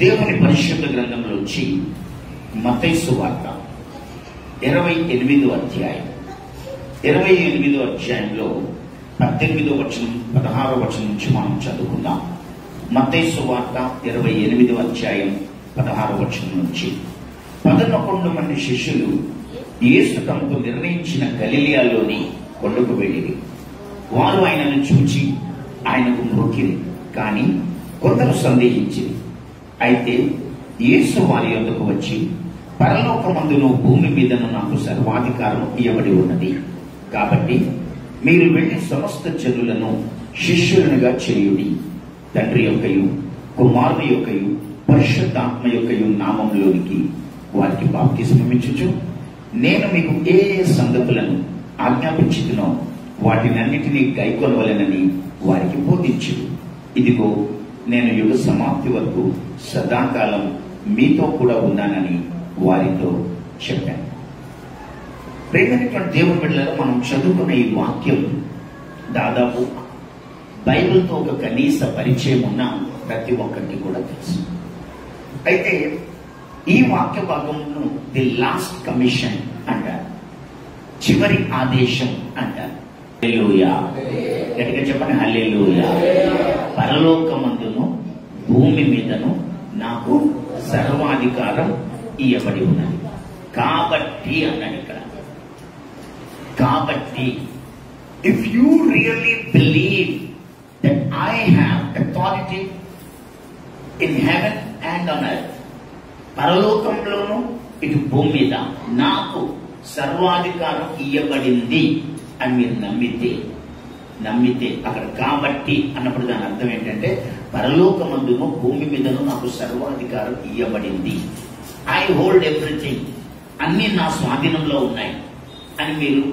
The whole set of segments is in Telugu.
దేవుని పరిశుద్ధ గ్రంథంలోంచి మత్తయి సువార్త 28వ అధ్యాయం 28వ అధ్యాయంలో 18వ వచనం 16వ వచనం నుంచి మనం చదువుకుందాం. మత్తయి సువార్త 28వ అధ్యాయం 16వ వచనం నుంచి 11 మంది శిష్యులు యేసు తమకు నిర్ణయించిన గలిలయలోని కొండకు వెళ్ళిరి. వారు ఆయనను చూచి ఆయనకు మొక్కిరి, కానీ కొందరు సందేహించిరి. అయితే యేసు వారి యొద్దకు వచ్చి, పరలోకమందును భూమి మీదను నాకు సర్వాధికారం ఇవ్వబడి ఉన్నది. కాబట్టి మీరు వెళ్లి సమస్త జనులను శిష్యులనుగా చేయుడి. తండ్రి యొక్కయు కుమారుని యొక్కయు పరిశుద్ధాత్మ యొక్కయు నామములోనికి వారికి బాప్తిస్మమిచ్చుచు, నేను మీకు ఏ సంగతులను ఆజ్ఞాపించుతునో వాటినన్నిటినీ గైకొనవలెనని వారికి బోధించు. ఇదిగో, నేను యుగ సమాప్తి వరకు సదాకాలం మీతో కూడా ఉన్నానని వారితో చెప్పాను. ప్రేమైనటువంటి దేవుని బిడ్డలారా, మనం చదువుకున్న ఈ వాక్యం దాదాపు బైబిల్తో ఒక కనీస పరిచయం ఉన్న ప్రతి ఒక్కరికి కూడా తెలుసు. అయితే ఈ వాక్య భాగంను ది లాస్ట్ కమిషన్ అంటారు, చివరి ఆదేశం అంటారు. హల్లెలూయా, గట్టిగా చెప్పండి హల్లెలూయా. పరలోకమందును భూమి మీదను నాకు సర్వాధికారం ఇవ్వబడి ఉన్నది. కాబట్టి అన్నాడు ఇక్కడ. కాబట్టి if you really believe that I have authority in heaven and on earth, పరలోకంలోను ఇటు భూమి మీద నాకు సర్వాధికారం ఇవ్వబడింది అని మీరు నమ్మితే అక్కడ కాబట్టి అన్నప్పుడు దాని అర్థం ఏంటంటే, పరలోకమందును భూమి మీదను నాకు సర్వాధికారం ఇవ్వబడింది. ఐ హోల్డ్ ఎవ్రీథింగ్, అన్ని నా స్వాధీనంలో ఉన్నాయి అని మీరు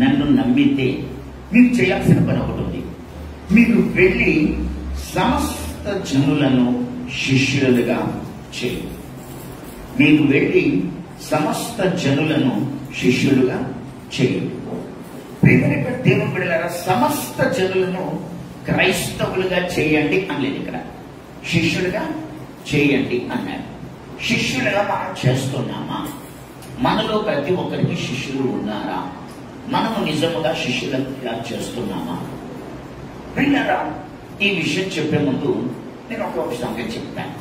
నన్ను నమ్మితే మీరు చేయాల్సిన పని ఒకటి ఉంది. మీరు వెళ్ళి సమస్త జనులను శిష్యులుగా చేయండి. మీరు వెళ్ళి సమస్త జనులను శిష్యులుగా చేయండి. ప్రియమైనటువంటి దేవుని బిడ్డలారా, సమస్త జనులను క్రైస్తవులుగా చేయండి అనలేదు ఇక్కడ, శిష్యులుగా చేయండి అన్నారు. శిష్యులుగా మనం చేస్తున్నామా? మనలో ప్రతి ఒక్కరికి శిష్యులు ఉన్నారా? మనము నిజముగా శిష్యులుగా చేస్తున్నామా? ప్రియులారా, ఈ విషయం చెప్పే ముందు నేను ఒక సంగతి చెప్తాను.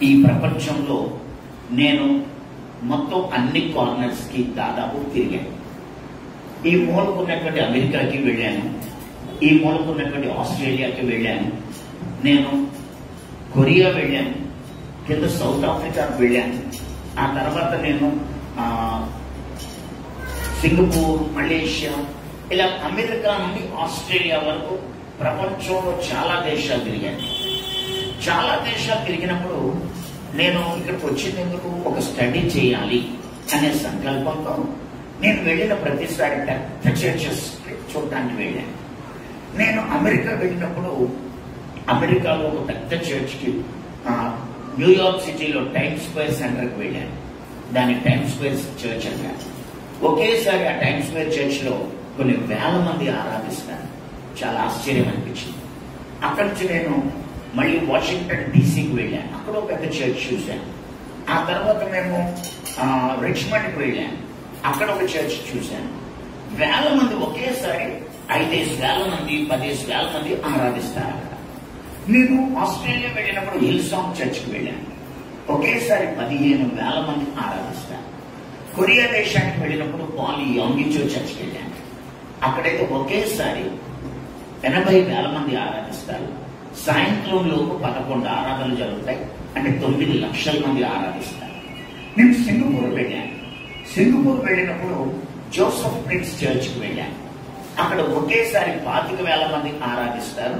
ఈ ప్రపంచంలో నేను మొత్తం అన్ని కార్నర్స్ కి దాదాపు తిరిగాను. ఈ మూలకున్నటువంటి అమెరికాకి వెళ్ళాను, ఈ మూలకున్నటువంటి ఆస్ట్రేలియాకి వెళ్ళాను, నేను కొరియా వెళ్ళాను, కింద సౌత్ ఆఫ్రికాకి వెళ్ళాను, ఆ తర్వాత నేను సింగపూర్, మలేషియా, ఇలా అమెరికా నుండి ఆస్ట్రేలియా వరకు ప్రపంచంలో చాలా దేశాలు తిరిగాను. చాలా దేశాలు తిరిగినప్పుడు నేను ఇక్కడికి వచ్చినందుకు ఒక స్టడీ చేయాలి అనే సంకల్పంతో నేను వెళ్ళిన ప్రతిసారి పెద్ద చర్చెస్ చూడటానికి వెళ్ళాను. నేను అమెరికా వెళ్ళినప్పుడు అమెరికాలో ఒక పెద్ద చర్చ్కి న్యూయార్క్ సిటీలో టైమ్స్ స్క్వేర్ సెంటర్కి వెళ్ళాను. దాని టైమ్స్ స్క్వేర్ చర్చ్ అన్నారు. ఒకేసారి ఆ టైమ్స్ స్క్వేర్ చర్చ్ లో కొన్ని వేల మంది ఆరాధిస్తారు. చాలా ఆశ్చర్యం అనిపించింది. అక్కడి నుంచి నేను మళ్ళీ వాషింగ్టన్ డీసీకి వెళ్ళాను. అక్కడ ఒక పెద్ద చర్చ్ చూశాను. ఆ తర్వాత మేము రిచ్మండ్కి వెళ్ళాను. అక్కడ ఒక చర్చ్ చూశాను. వేల మంది ఒకేసారి 5,000 మంది 10,000 మంది ఆరాధిస్తారు అక్కడ. నేను ఆస్ట్రేలియా వెళ్ళినప్పుడు హిల్ సాంగ్ చర్చ్కి వెళ్ళాను. ఒకేసారి 15,000 మంది ఆరాధిస్తారు. కొరియా దేశానికి వెళ్ళినప్పుడు పాల్ యాంగిచో చర్చ్కి వెళ్ళాను. అక్కడైతే ఒకేసారి 80,000 మంది ఆరాధిస్తారు. సాయంత్రం లోపు 11 ఆరాధనలు జరుగుతాయి, అంటే 9 లక్షల మంది ఆరాధిస్తారు. నేను సింగపూర్ వెళ్ళాను. సింగపూర్ వెళ్ళినప్పుడు జోసెఫ్ ప్రిన్స్ చర్చ్కి వెళ్ళాను. అక్కడ ఒకేసారి 25,000 మంది ఆరాధిస్తారు.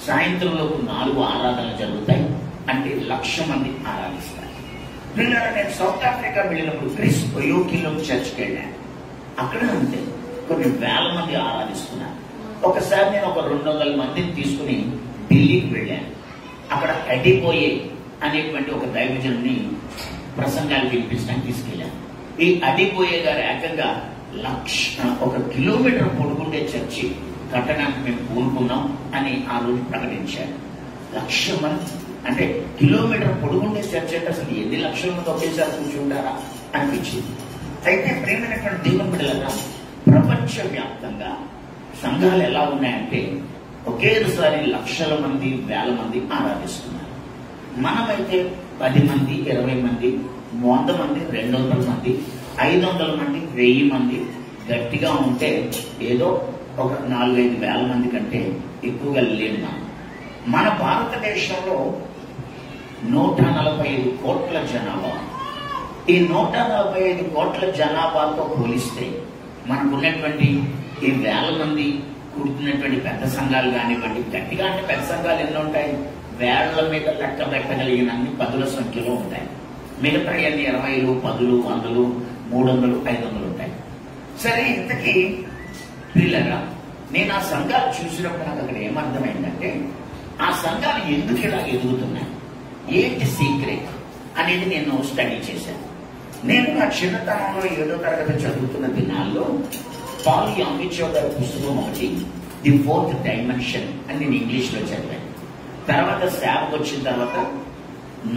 సాయంత్రం లోపు 4 ఆరాధనలు జరుగుతాయి, అంటే 1,00,000 మంది ఆరాధిస్తారు. నేను సౌత్ ఆఫ్రికా వెళ్ళినప్పుడు క్రిస్ ఒయోకిలో చర్చ్కి వెళ్ళాను. అక్కడ అంతే కొన్ని వేల మంది ఆరాధిస్తున్నారు. ఒకసారి నేను ఒక 200 మందిని తీసుకుని ఢిల్లీకి వెళ్ళాను. అక్కడ అడిపోయే అనేటువంటి ఒక దైవజనుని ప్రసంగాలు వినిపించడానికి తీసుకెళ్ళాను. ఈ అడిపోయే గారు ఏకంగా 1 కిలోమీటర్ పొడుగుండే చర్చి కట్టడానికి మేము పూనుకున్నాం అని ఆ రోజు ప్రకటించారు. 1,00,000 మంది అంటే కిలోమీటర్ పొడుగుండే చర్చ అంటే అసలు ఎన్ని లక్షల మంది ఒకేసారి కూర్చుంటారా అనిపించింది. అయితే ప్రేమైనటువంటి దేవుని బిడ్డలారా, ప్రపంచవ్యాప్తంగా సంఘాలు ఎలా ఉన్నాయంటే ఒకేసారి లక్షల మంది, వేల మంది ఆరాధిస్తున్నారు. మనమైతే 10 మంది, 20 మంది, 100 మంది, 200 మంది, 500 మంది, 1000 మంది, గట్టిగా ఉంటే ఏదో ఒక 4-5 వేల మంది కంటే ఎక్కువగా లేము. మన భారతదేశంలో 145 కోట్ల జనాభా. ఈ 145 కోట్ల జనాభాతో పోలిస్తే మనకున్నటువంటి ఈ వేల మంది కూడుతున్నటువంటి పెద్ద సంఘాలు కానివ్వండి, గట్టిగా అంటే పెద్ద సంఘాలు ఎన్నో ఉంటాయి, వేళ్ల మీద లెక్క పెట్టగలిగినన్ని 10ల సంఖ్యలో ఉంటాయి. మిగతా అన్ని 20, 10, 100, 300, 500 ఉంటాయి. సరే, ఇంతకీ పిల్లరా, నేను ఆ సంఘాలు చూసినప్పుడు నాకు అక్కడ ఏమర్థమైందంటే ఆ సంఘాలు ఎందుకు ఇలా ఎదుగుతున్నాయి, ఏంటి సీక్రెట్ అనేది నేను స్టడీ చేశాను. నేను నా చిన్నతనంలో 7వ తరగతి చదువుతున్న దినాల్లో పాల్ యాంగిచో గారి పుస్తకం ఒకటి, ది 4th డైమెన్షన్ అని నేను ఇంగ్లీష్లో చదివాను. తర్వాత శాప్ వచ్చిన తర్వాత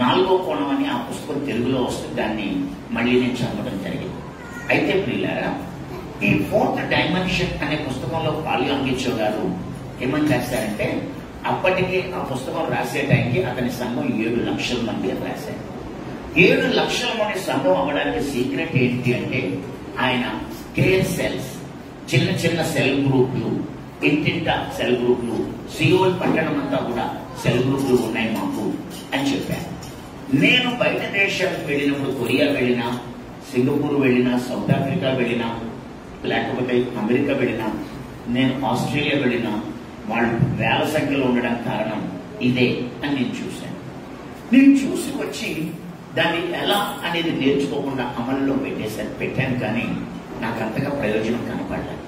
4వ కోణం అని ఆ పుస్తకం తెలుగులో వస్తే దాన్ని మళ్ళీ నేను చదవడం జరిగింది. అయితే ప్రియులారా, ఈ 4th డైమెన్షన్ అనే పుస్తకంలో పాల్ యాంగిచో గారు ఏమని రాశారంటే, అప్పటికి ఆ పుస్తకం రాసే టైంకి అతని సంఘం 7 లక్షల మంది అని రాశారు. 7 లక్షల మంది సంఘం అవ్వడానికి సీక్రెట్ ఏంటి అంటే, ఆయన కేర్ సెల్స్, చిన్న చిన్న సెల్ గ్రూప్లు, ఇంటింట సెల్ గ్రూప్లు, సియోల్ పట్టణం అంతా కూడా సెల్ గ్రూప్లు ఉన్నాయి మాకు అని చెప్పారు. నేను బయట దేశాలకు వెళ్ళినప్పుడు, కొరియా వెళ్ళినా, సింగపూర్ వెళ్ళినా, సౌత్ ఆఫ్రికా వెళ్ళినా, లేకపోతే అమెరికా వెళ్ళినా, నేను ఆస్ట్రేలియా వెళ్ళినా, వాళ్ళు వేల సంఖ్యలో ఉండడానికి కారణం ఇదే అని నేను చూశాను. నేను చూసి వచ్చి దాన్ని ఎలా అనేది నేర్చుకోకుండా అమలులో పెట్టాను, కానీ నాకు అంతగా ప్రయోజనం కనపడలేదు.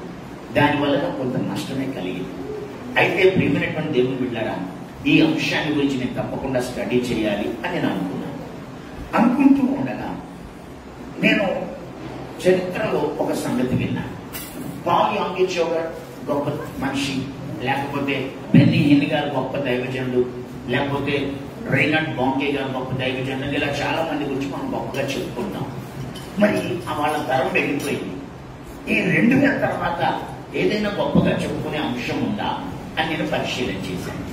దానివల్ల కొంత నష్టమే కలిగింది. అయితే ప్రియమైనటువంటి దేవుని బిడ్డలారా, ఈ అంశాన్ని గురించి నేను తప్పకుండా స్టడీ చేయాలి అని నేను అనుకున్నాను. అనుకుంటూ ఉండగా నేను చరిత్రలో ఒక సంగతి విన్నాను. పాల్ యాంగిచో గారు గొప్ప మనిషి, లేకపోతే బెన్నీ హిన్ గారు గొప్ప దైవజనుడు, లేకపోతే రైనార్డ్ బాంకే గారు గొప్ప దైవజనుడు, ఇలా చాలా మంది గురించి మనం గొప్పగా చెప్పుకుంటాం. మరి వాళ్ళ తరం వెళ్ళిపోయింది. ఈ 2000 తర్వాత ఏదైనా గొప్పగా చెప్పుకునే అంశం ఉందా అని నేను పరిశీలన చేశాను.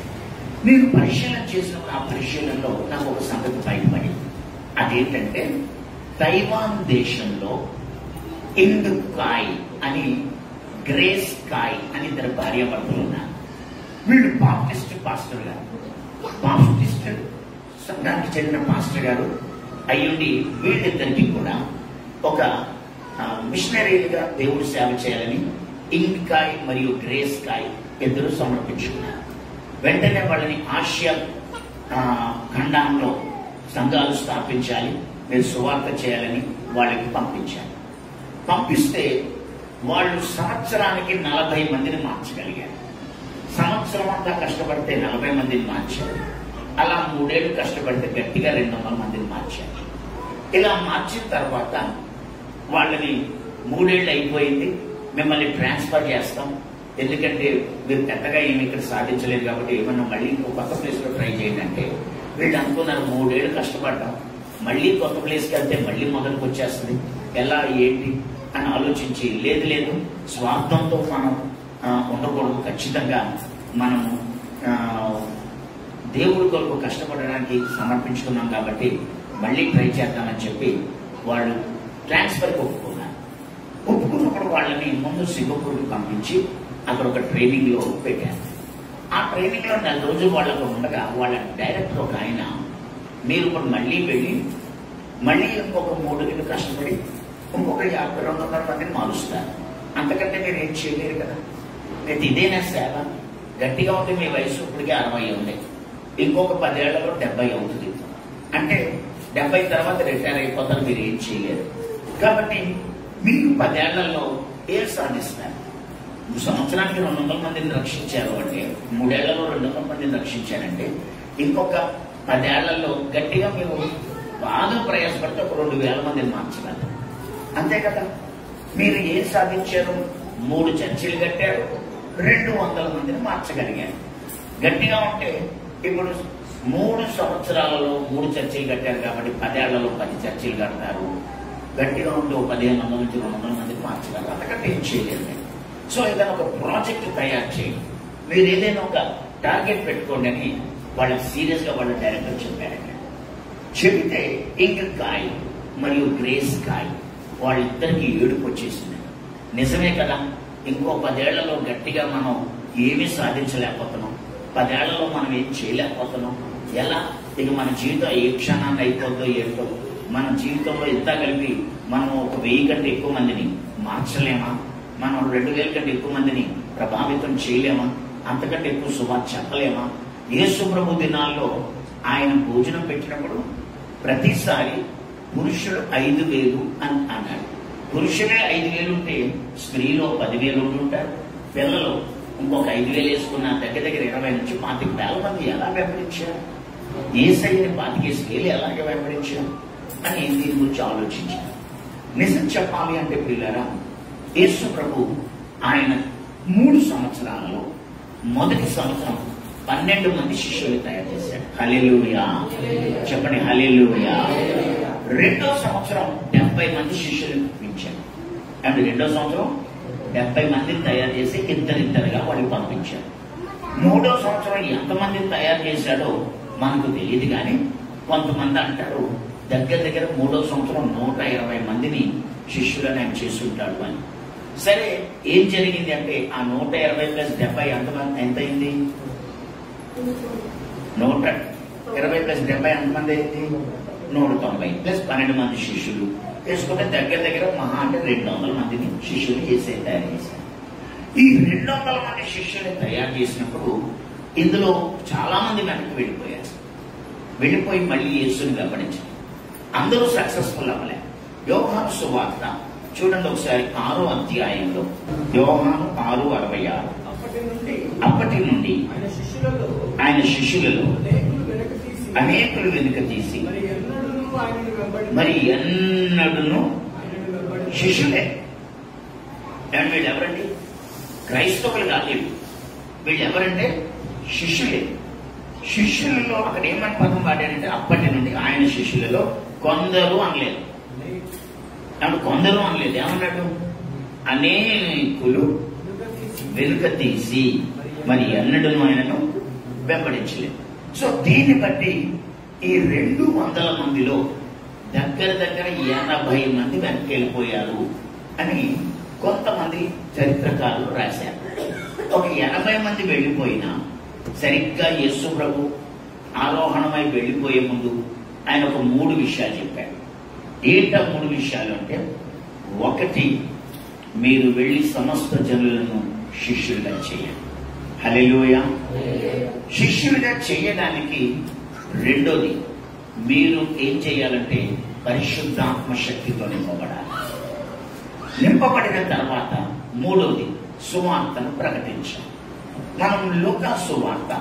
నేను పరిశీలన చేసినప్పుడు ఆ పరిశీలనలో నాకు ఒక సంగతి బయటపడింది. అదేంటంటే, తైవాన్ దేశంలో ఇంగ్ కాయ్ అని, గ్రేస్ కాయ్ అని 2 భార్యాభర్తలు ఉన్నారు. వీళ్ళు బాప్టిస్ట్ పాస్టర్ గారు, బాప్టిస్ట్ సంఘానికి చెందిన పాస్టర్ గారు అయ్యుండి వీళ్ళిద్దరికీ కూడా ఒక మిషనరీలుగా దేవుడు సేవ చేయాలని ఇంగ్ కాయ్ మరియు గ్రేస్ కాయ్ ఇద్దరు సమర్పించుకున్నారు. వెంటనే వాళ్ళని ఆసియా ఖండంలో సంఘాలు స్థాపించాలి, మీరు సువార్త చేయాలని వాళ్ళకి పంపించారు. పంపిస్తే వాళ్ళు సంవత్సరానికి 40 మందిని మార్చగలిగారు. సంవత్సరం అంతా కష్టపడితే 40 మందిని మార్చారు. అలా 3 ఏళ్ళు కష్టపడితే గట్టిగా 200 మందిని మార్చారు. ఇలా మార్చిన తర్వాత వాళ్ళని 3 ఏళ్ళు అయిపోయింది, మిమ్మల్ని ట్రాన్స్ఫర్ చేస్తాం, ఎందుకంటే మీరు పెద్దగా ఏమి ఇక్కడ సాధించలేదు కాబట్టి ఏమన్నా మళ్ళీ ఇంకో కొత్త ప్లేస్ లో ట్రై చేయండి అంటే, వీళ్ళు అనుకున్నారు 3 ఏళ్ళు కష్టపడ్డాం, మళ్ళీ కొత్త ప్లేస్కి వెళ్తే మళ్ళీ మొదలుకు వచ్చేస్తుంది, ఎలా ఏంటి అని ఆలోచించి, లేదు స్వార్థంతో మనం ఉండకూడదు, ఖచ్చితంగా మనము దేవుడి కొరకు కష్టపడడానికి సమర్పించుకున్నాం కాబట్టి మళ్ళీ ట్రై చేద్దామని చెప్పి వాళ్ళు ట్రాన్స్ఫర్కి ఒప్పుకున్నారు. ఒప్పుకున్నప్పుడు వాళ్ళని ముందు సింగపూర్కి పంపించి అక్కడ ఒక ట్రైనింగ్ లో పెట్టారు. ఆ ట్రైనింగ్ లో 4 రోజులు వాళ్ళకు ఉండగా వాళ్ళ డైరెక్టర్ ఒక ఆయన, మీరు ఇప్పుడు మళ్ళీ వెళ్ళి మళ్ళీ ఇంకొక 3 నెలలు కష్టపడి ఇంకొక 50-200 మందిని మారుస్తారు, అంతకంటే మీరు ఏం చేయలేరు కదా, అయితే ఇదేనా సేవ, గట్టిగా ఉంటే మీ వయసు ఇప్పటికే 60 ఉంది, ఇంకొక 10 ఏళ్లలో 70 అవుతుంది, అంటే 70 తర్వాత రిటైర్ అయిపోతారు, మీరు ఏం చేయలేరు, కాబట్టి మీరు 10 ఏళ్లలో ఏం సాధిస్తారు, సంవత్సరానికి 200 మందిని రక్షించారు అంటే, 3 ఏళ్లలో 200 మందిని రక్షించారంటే, ఇంకొక 10 ఏళ్లలో గట్టిగా మీరు బాగా ప్రయాసపడితే ఒక 2000 మందిని మార్చగలరు, అంతే కదా. మీరు ఏం సాధించారు, 3 చర్చిలు కట్టారు, 200 మందిని మార్చగలిగారు. గట్టిగా ఉంటే ఇప్పుడు 3 సంవత్సరాలలో 3 చర్చిలు కట్టారు కాబట్టి 10 ఏళ్లలో 10 చర్చిలు కడతారు. గట్టిగా ఉంటే 1500 నుంచి 200 మందికి మార్చగలరు. అంతకంటే ఏం చేయలేరు. సో ఏదైనా ఒక ప్రాజెక్ట్ తయారు చేయండి, మీరు ఏదైనా ఒక టార్గెట్ పెట్టుకోండి అని వాళ్ళకి సీరియస్ గా వాళ్ళ డైరెక్టర్ చెప్పారండి. చెబితే ఇంగ్ కాయ్ మరియు గ్రేస్ కాయ్ వాళ్ళిద్దరికి ఏడుపు వచ్చేసింది. నిజమే కదా, ఇంకో 10 ఏళ్లలో గట్టిగా మనం ఏమీ సాధించలేకపోతున్నాం, 10 ఏళ్లలో మనం ఏం చేయలేకపోతున్నాం. ఎలా ఇక మన జీవితం ఏ క్షణాన్ని అయిపోద్దో ఏంటో. మన జీవితంలో ఇంత కలిపి మనం ఒక 1000 కంటే ఎక్కువ మందిని మార్చలేమా? మనం 2000 కంటే ఎక్కువ మందిని ప్రభావితం చేయలేమా? అంతకంటే ఎక్కువ సువార్త చెప్పలేమా? యేసు ప్రభు దినాల్లో ఆయన భోజనం పెట్టినప్పుడు ప్రతిసారి పురుషులు 5000 అని అన్నాడు. పురుషులే 5000 ఉంటే స్త్రీలో 10,000 ఉంటుంటారు. పిల్లలు ఇంకొక 5,000 వేసుకున్న దగ్గర 20 నుంచి 25,000 మంది ఎలా వెంబడించారు? యేసయ్యని 25,000 ఎలాగ వెంబడించారు అని దీని గురించి ఆలోచించారు. నిజం చెప్పాలి అంటే ప్రియులారా, యేసు ప్రభు ఆయన 3 సంవత్సరాలలో మొదటి సంవత్సరం 12 మంది శిష్యులు తయారు చేశాడు. హల్లెలూయా చెప్పండి, హల్లెలూయా. రెండో సంవత్సరం 70 మంది శిష్యులు పంపించాడు. అండ్ రెండో సంవత్సరం 70 మందిని తయారు చేసి ఇద్దరిద్దరుగా వాళ్ళు పంపించారు. మూడో సంవత్సరం ఎంతమందిని తయారు చేశాడో మనకు తెలియదు, కానీ కొంతమంది అంటారు దగ్గర మూడో సంవత్సరం 120 మందిని శిష్యులను ఆయన చేసి ఉంటాడు అని. సరే, ఏం జరిగింది అంటే ఆ 120 ప్లస్ 70 ఎంత అయింది? 120 ప్లస్ 70 ఎంతమంది అయింది? 190 ప్లస్ 12 మంది శిష్యులు వేసుకుంటే దగ్గర మహా అంటే 200 మందిని శిష్యులు తయారు చేశారు. ఈ 200 మంది శిష్యులు తయారు చేసినప్పుడు ఇందులో చాలా మంది వెనక్కి వెళ్ళిపోయారు. వెళ్ళిపోయి మళ్ళీ యేసుని వెంబడించారు. అందరూ సక్సెస్ఫుల్ అవ్వలే. యోహాను సువార్త చూడండి ఒకసారి 6వ అధ్యాయంలో, యోహాను 6:66. అప్పటి నుండి ఆయన శిష్యులలో అనేకులు వెనుక తీసి మరి ఎన్నడూను శిష్యులే. అండ్ వీళ్ళు ఎవరండి? క్రైస్తవులు కాదు, వీళ్ళు ఎవరంటే శిష్యులే. శిష్యులలో అక్కడ ఏమని పదం వాడారంటే అప్పటి నుండి ఆయన శిష్యులలో కొందరు అనలేదు. కొందరు అనలేదు, ఏమన్నాడు? అనేకులు వెనుక తీసి మరి ఎన్నడూను ఆయనను వెంబడించలేదు. సో దీన్ని బట్టి ఈ 200 మందిలో దగ్గర 80 మంది వెనక్కి వెళ్ళిపోయారు అని కొంతమంది చరిత్రకారులు రాశారు. ఒక 80 మంది వెళ్ళిపోయినా సరిగ్గా యేసు ప్రభు ఆరోహణమై వెళ్ళిపోయే ముందు ఆయన ఒక 3 విషయాలు చెప్పాడు. ఏంటా 3 విషయాలు అంటే, 1, మీరు వెళ్ళి సమస్త జనులను శిష్యులుగా చేయండి. హల్లెలూయా. శిష్యులుగా చేయడానికి 2ది, మీరు ఏం చేయాలంటే పరిశుద్ధాత్మ శక్తితో నింపబడాలి. నింపబడిన తర్వాత 3వది సువార్తను ప్రకటించాలి. మనం లూకా సువార్త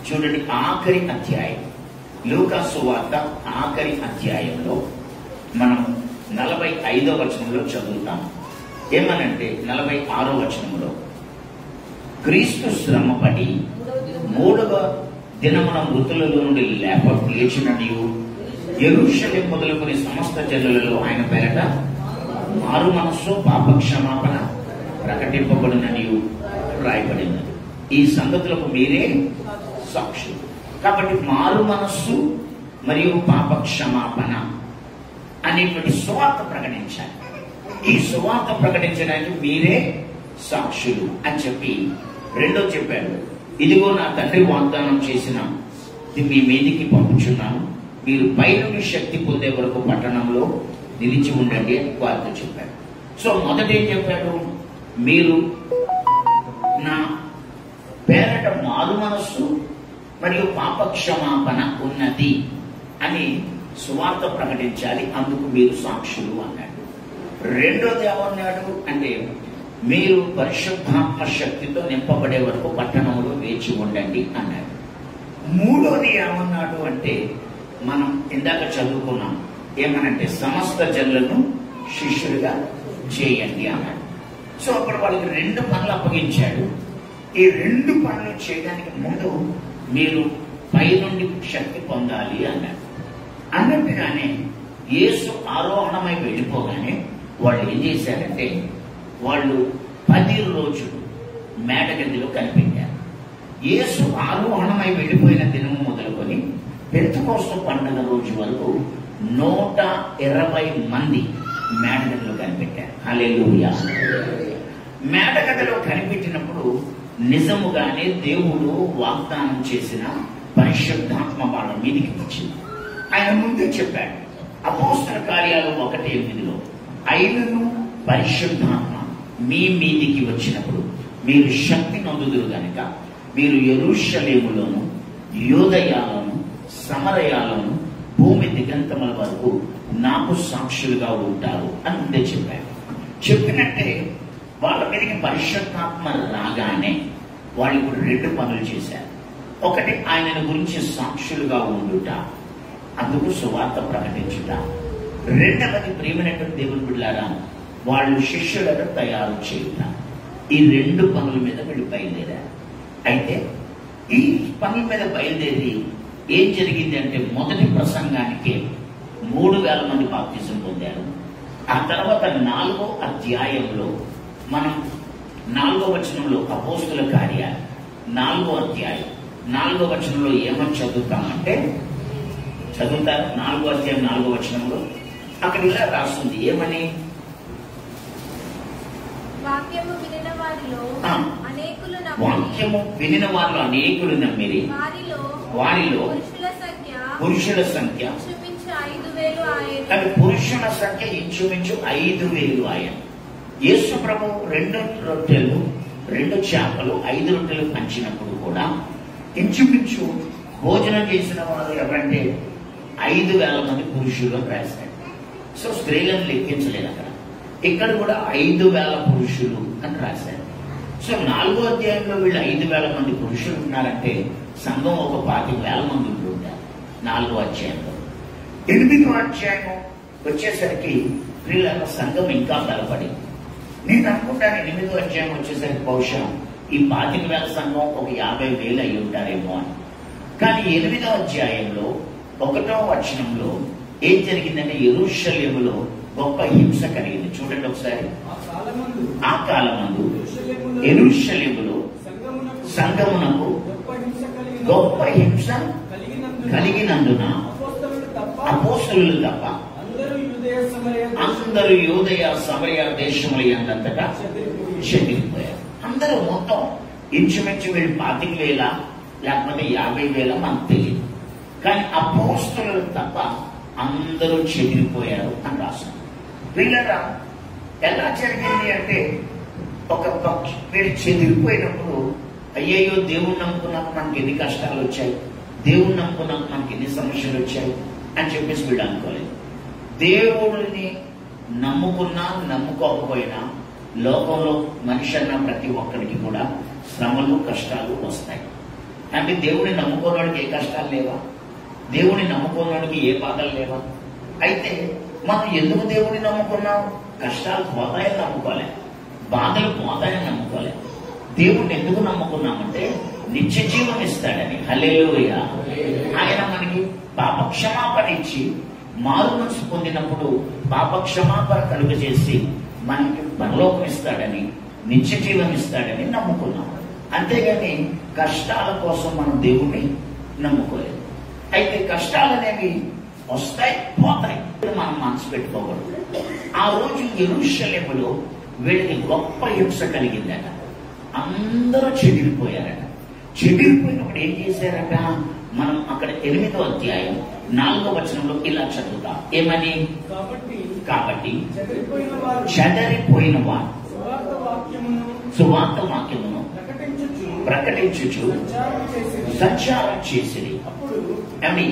చూడండి, ఆఖరి అధ్యాయం. లూకా సువార్త ఆఖరి అధ్యాయంలో మనం 45వ వచనంలో చదువుతాం. ఏమనంటే 46వ వచనంలో, క్రీస్తు శ్రమపడి 3వ దినమున మృతులలో నుండి లేచిననియు యెరూషలేము మొదలుకొని సమస్త జనులలో ఆయన పేరట మారు మనస్సు పాప క్షమాపణ ప్రకటింపబడిననియు రాయబడినది. ఈ సంగతులకు మీరే సాక్షులు. కాబట్టి మారు మనస్సు మరియు పాప క్షమాపణ అనేటువంటి సువార్త ప్రకటించాలి. ఈ సువార్త ప్రకటించడానికి మీరే సాక్షులు అని చెప్పి 2 చెప్పాడు. ఇదిగో నా తండ్రి వాగ్దానం చేసిన మీ మీదికి పంపుచున్నాను, మీరు పైనుండి శక్తి పొందే వరకు పట్టణంలో నిలిచి ఉండండి అని వారితో చెప్పాడు. సో మొదట ఏం చెప్పాడు? మీరు నా పేరట మారు మనస్సు మరియు పాప క్షమాపణ ఉన్నది అని సువార్త ప్రకటించాలి, అందుకు మీరు సాక్షులు అన్నాడు. 2వది ఏమన్నాడు అంటే, మీరు పరిశుద్ధాత్మ శక్తితో నింపబడే వరకు పట్టణంలో వేచి ఉండండి అన్నాడు. 3వది ఏమన్నాడు అంటే, మనం ఇందాక చదువుకున్నాం, ఏమనంటే సమస్త జనులను శిష్యులుగా చేయండి అన్నాడు. సో అప్పుడు వాళ్ళకి 2 పనులు అప్పగించాడు. ఈ 2 పనులు చేయడానికి ముందు మీరు పైనుండి శక్తి పొందాలి అన్నాడు. అన్నట్టుగానే యేసు ఆరోహణమై వెళ్ళిపోగానే వాళ్ళు ఏం చేశారంటే వాళ్ళు 10 రోజులు మేడగదిలో కనిపెట్టారు. యేసు ఆరోహణమై వెళ్ళిపోయిన దినము మొదలుకొని పెంతెకోస్తు పండుగ రోజు వరకు 120 మంది మేడగదిలో కనిపెట్టారు. హల్లెలూయా. మేడగదిలో కనిపెట్టినప్పుడు నిజముగానే దేవుడు వాగ్దానం చేసిన పరిశుద్ధాత్మ వాళ్ళ మీదికి వచ్చింది. ఆయన ముందే చెప్పాడు, అపోస్తల కార్యాలు 1:8 అయినను పరిశుద్ధాత్మ మీ మీదికి వచ్చినప్పుడు మీరు శక్తి నొందుదురు గనుక మీరు యెరూషలేములోను యూదయలోను సమరయలోను భూమి దిగంతముల వరకు నాకు సాక్షులుగా ఉంటారు అని ముందే చెప్పాడు. చెప్పినట్టే వాళ్ళ మీదకి పరిశుద్ధాత్మ రాగానే వాళ్ళు ఇప్పుడు 2 పనులు చేశారు. ఒకటి, ఆయనను గురించి సాక్షులుగా ఉండుట, అందుకు సువార్త ప్రకటించుట. రెండవది, ప్రియమైనటువంటి దేవుని బిడ్డలారా, వాళ్ళు శిష్యులను తయారు చేయుట. ఈ 2 పనుల మీద వీళ్ళు బయలుదేరారు. అయితే ఈ పనుల మీద బయలుదేరి ఏం జరిగింది అంటే మొదటి ప్రసంగానికి 3000 మంది బాప్తిజం పొందారు. ఆ తర్వాత 4వ అధ్యాయంలో మనం 4వ వచనంలో అపోస్తుల కార్యాలు 4వ అధ్యాయం 4వ వచనంలో ఏమని చదువుతామంటే, చదువుతారు 4వ అధ్యాయం 4వ వచనంలో అక్కడ ఇలా రాస్తుంది, ఏమని? వాక్యము వినిన వారిలో అనేకులు నమ్మిరి, వారిలో పురుషుల సంఖ్య పురుషుల సంఖ్య ఇంచుమించు 5,000 ఆయన. యేసు ప్రభు 2 రొట్టెలు 2 చేపలు 5 రొట్టెలు పంచినప్పుడు కూడా ఇంచుమించు భోజనం చేసిన వారు ఎవరంటే 5,000 మంది పురుషులు రాశారు. సో స్త్రీలను లెక్కించలేదు అక్కడ. ఇక్కడ కూడా 5,000 పురుషులు అని రాశారు. సో 4వ అధ్యాయంలో వీళ్ళు 5,000 మంది పురుషులు ఉన్నారంటే సంఘం ఒక 25,000 మంది ఉంటుంటారు 4వ అధ్యాయంలో. 8వ అధ్యాయం వచ్చేసరికి వీళ్ళ సంఘం ఇంకా బలపడింది. నేను అనుకుంటాను 8వ అధ్యాయం వచ్చేసరికి బహుశా ఈ 25,000 సంఘం ఒక 50,000 అయి ఉంటారేమో అని. కానీ 8వ అధ్యాయంలో 1వ వచనంలో ఏం జరిగిందంటే యెరూషలేములో గొప్ప హింస కలిగింది. చూడండి ఒకసారి. ఆ కాలమందు యెరూషలేములో సంఘమునకు గొప్ప హింస కలిగినందున అపోస్తలులు తప్ప అందరూ యూదయ సమరయ దేశముల యందంతటా చెదిరిపోయారు. అందరూ మొత్తం ఇంచుమించు వీళ్ళు 25,000 లేకపోతే 50,000 మనకు తెలియదు. కానీ అపోస్తలులు తప్ప అందరూ చెదిరిపోయారు అని రాశారు. వీళ్ళరా ఎలా జరిగింది అంటే వీళ్ళు చెదిరిపోయినప్పుడు అయ్యయ్యో దేవుణ్ణి నమ్ముకున్నాక మనకి ఎన్ని కష్టాలు వచ్చాయి, దేవుణ్ణి నమ్ముకున్నాక మనకి ఎన్ని సమస్యలు వచ్చాయి అని చెప్పేసి వీళ్ళు అనుకోలేదు. దేవుడిని నమ్ముకున్నా నమ్ముకోకపోయినా లోకంలో మనిషి అన్న ప్రతి ఒక్కరికి కూడా శ్రమలు కష్టాలు వస్తాయి. అంటే దేవుడిని నమ్ముకోవడానికి ఏ కష్టాలు లేవా? దేవుడిని నమ్ముకోవడానికి ఏ బాధలు లేవా? అయితే మనం ఎందుకు దేవుడిని నమ్ముకున్నాం? కష్టాలు పోతాయని నమ్ముకోలే, బాధలు పోతాయని నమ్ముకోలే. దేవుడిని ఎందుకు నమ్ముకున్నామంటే నిత్య జీవం ఇస్తాడని. హల్లెలూయా. ఆయన మనకి పాప క్షమాపణ ఇచ్చి మారు మనసు పొందినప్పుడు పాప క్షమాపణ కలుగజేసి మనకి పరలోకం ఇస్తాడని, నిత్య జీవం ఇస్తాడని నమ్ముకున్నాం. అంతేగాని కష్టాల కోసం మనం దేవుణ్ణి నమ్ముకోలేదు. అయితే కష్టాలు అనేవి వస్తాయి పోతాయి, మనం మనసు పెట్టుకోకూడదు. ఆ రోజు యెరూషలేములో వీళ్ళకి గొప్ప హింస కలిగిందట. అందరూ చెదిరిపోయారట. చెదిరిపోయినప్పుడు ఏం చేశారట? మనం అక్కడ 8వ అధ్యాయం 4వ వచనంలో ఇలా చదువుతాం, ఏమని? కాబట్టి చెదరిపోయిన వారు సువార్త వాక్యమును ప్రకటించుచు సంచారం చేసిరి. అని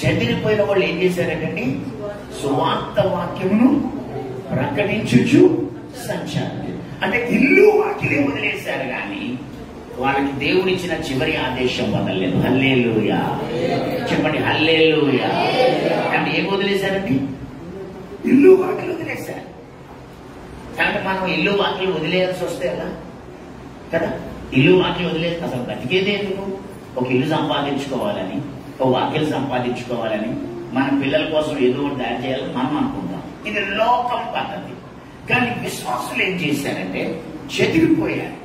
చెదిరిపోయిన వాళ్ళు ఏం చేశారటండి? సువార్త వాక్యమును ప్రకటించుచు సంచారం. అంటే ఇల్లు వాకిలే వదిలేశారు కానీ వాళ్ళకి దేవుడిచ్చిన చివరి ఆదేశం వదలలేదు. హల్లెలూయా చెప్పండి, హల్లెలూయా. అంటే ఏం వదిలేశారండి? ఇల్లు వాకిలు వదిలేశారు. కాబట్టి మనం ఇల్లు వాకిలు వదిలేయాల్సి వస్తే ఎలా కదా? ఇల్లు వాకిలు వదిలేసి అసలు బతికేదే ఎందుకు? ఒక ఇల్లు సంపాదించుకోవాలని, ఒక వాక్యం సంపాదించుకోవాలని, మన పిల్లల కోసం ఏదో ఒకటి తయారు చేయాలని మనం అనుకుంటాం. ఇది లోకం పద్ధతి. కానీ విశ్వాసులు ఏం చేశారంటే చెదిరిపోయారు.